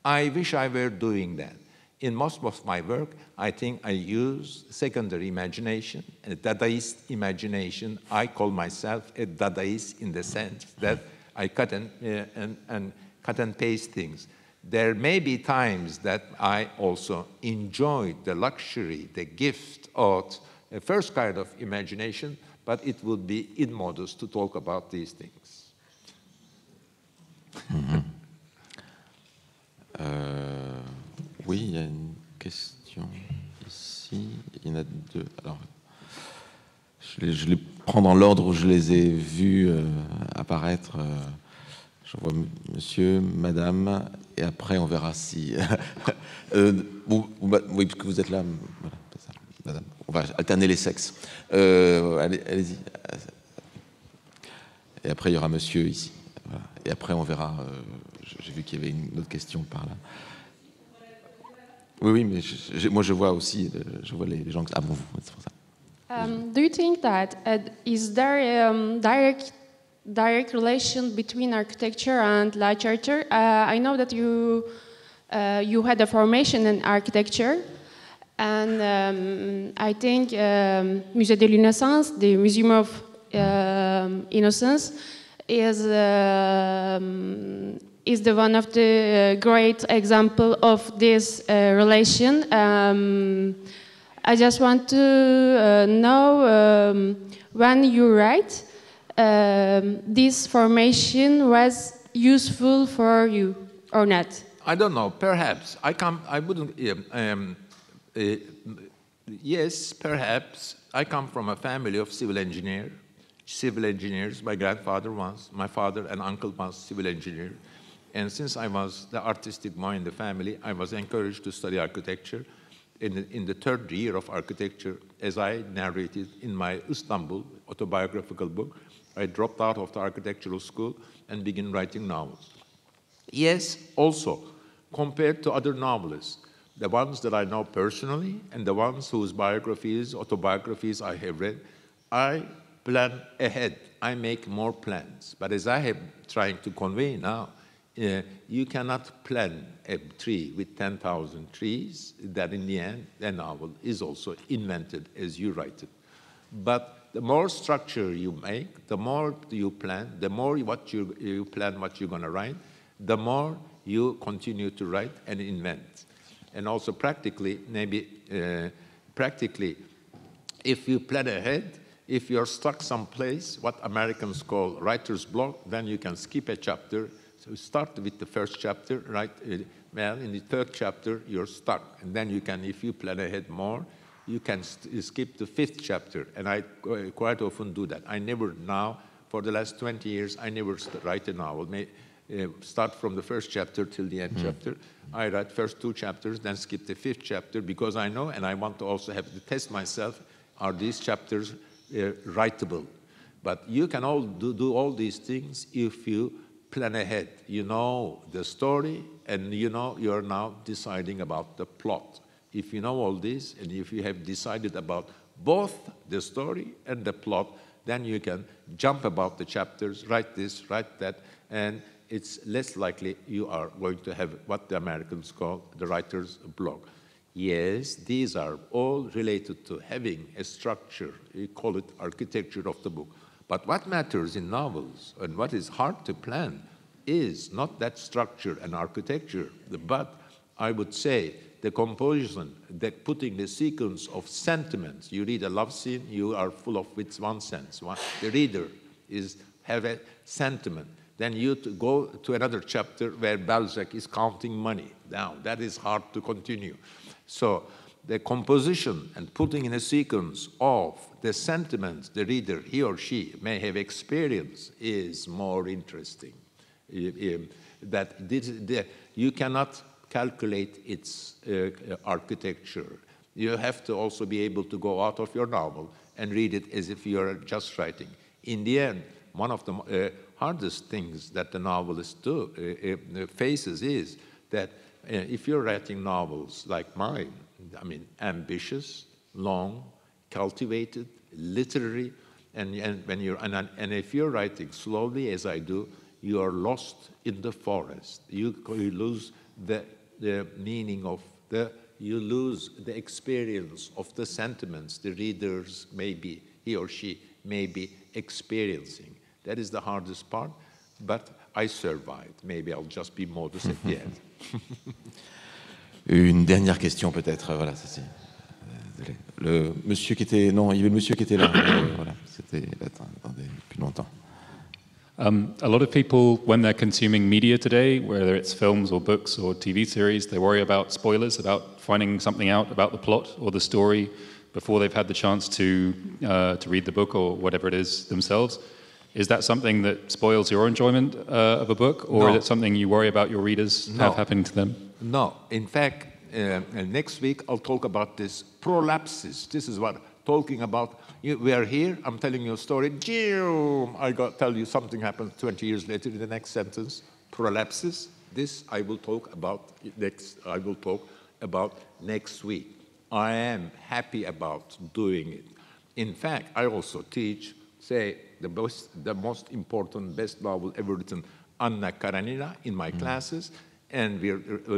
I wish I were doing that. In most of my work, I think I use secondary imagination, a Dadaist imagination. I call myself a Dadaist in the sense that I cut and paste things. There may be times that I also enjoy the luxury, the gift of the first kind of imagination, but it would be immodest to talk about these things. Oui, il y a une question ici. Il y en a deux. Alors, je les prends dans l'ordre où je les ai vus apparaître. Je vois monsieur, madame, et après on verra si... oui, puisque vous êtes là, voilà, c'est ça, madame. On va alterner les sexes. Allez-y. Et après, il y aura monsieur ici. Voilà. Et après, on verra... j'ai vu qu'il y avait une autre question par là. Oui, mais moi, je vois aussi... Je vois les gens... Ah bon, c'est pour ça. Do you think that is there a direct relation between architecture and literature? I know that you had a formation in architecture, and I think Musée de l'Innocence, the Museum of Innocence, is the one of the great example of this relation. I just want to know when you write, this formation was useful for you or not? I don't know. Perhaps I wouldn't. Yes, perhaps. I come from a family of civil engineers. My grandfather was. My father and uncle was civil engineer. And since I was the artistic boy in the family, I was encouraged to study architecture. In the third year of architecture, as I narrated in my Istanbul autobiographical book, I dropped out of the architectural school and began writing novels. Yes, also, compared to other novelists, the ones that I know personally and the ones whose biographies, autobiographies I have read, I plan ahead. I make more plans. But as I have trying to convey now, you cannot plan a tree with 10,000 trees, that in the end, a novel is also invented as you write it. But the more structure you make, the more you plan, the more what you plan what you're going to write, the more you continue to write and invent. And also practically, maybe practically, if you plan ahead, if you're stuck someplace, what Americans call writer's block, then you can skip a chapter. So start with the first chapter, right? Well, in the third chapter, you're stuck. And then you can, if you plan ahead more, you can skip the fifth chapter. And I quite often do that. I never now, for the last 20 years, I never write a novel. Start from the first chapter till the end chapter. I write first 2 chapters, then skip the 5th chapter because I know, and I want to also have to test myself, are these chapters writable? But you can all do all these things if you plan ahead. You know the story, and you know you're now deciding about the plot. If you know all this, and if you have decided about both the story and the plot, then you can jump about the chapters, write this, write that, and it's less likely you are going to have what the Americans call the writer's block. Yes, these are all related to having a structure. We call it architecture of the book. But what matters in novels and what is hard to plan is not that structure and architecture, but I would say the composition, the putting the sequence of sentiments. You read a love scene, you are full of with one sense. The reader have a sentiment. Then you go to another chapter where Balzac is counting money. Now, that is hard to continue. So the composition and putting in a sequence of the sentiments the reader, he or she, may have experienced is more interesting. You cannot calculate its architecture. You have to also be able to go out of your novel and read it as if you're just writing. In the end, one of the hardest things that the novelist faces is that if you're writing novels like mine, I mean, ambitious, long, cultivated, literary, and if you're writing slowly, as I do, you are lost in the forest. You lose the meaning of you lose the experience of the sentiments the readers maybe, he or she may be experiencing. That is the hardest part, but I survived. Maybe I'll just be modest at the end. Une dernière question peut-être, voilà, ça c'est... Désolé. Le monsieur qui était... Non, il y avait le monsieur qui était là. Voilà, c'était... Attendez, depuis longtemps. A lot of people, when they're consuming media today, whether it's films or books or TV series, they worry about spoilers, about finding something out about the plot or the story before they've had the chance to read the book or whatever it is themselves. Is that something that spoils your enjoyment of a book, or is it something you worry about your readers have happening to them? No. In fact, next week I'll talk about this prolapses. This is what talking about. We are here. I'm telling you a story. I tell you something happens 20 years later in the next sentence. Prolapses. This I will talk about next. I will talk about next week. I am happy about doing it. In fact, I also teach. Say the most important, best novel ever written, Anna Karenina, in my classes, and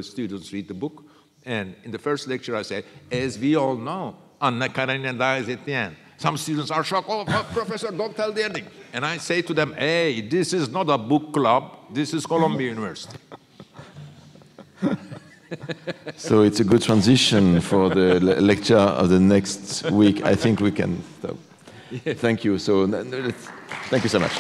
students read the book. And in the first lecture, I say, as we all know, Anna Karenina dies at the end. Some students are shocked. Oh, professor, don't tell the ending. And I say to them, hey, this is not a book club. This is Columbia University. So it's a good transition for the lecture of the next week. I think we can stop. Thank you. So, thank you so much.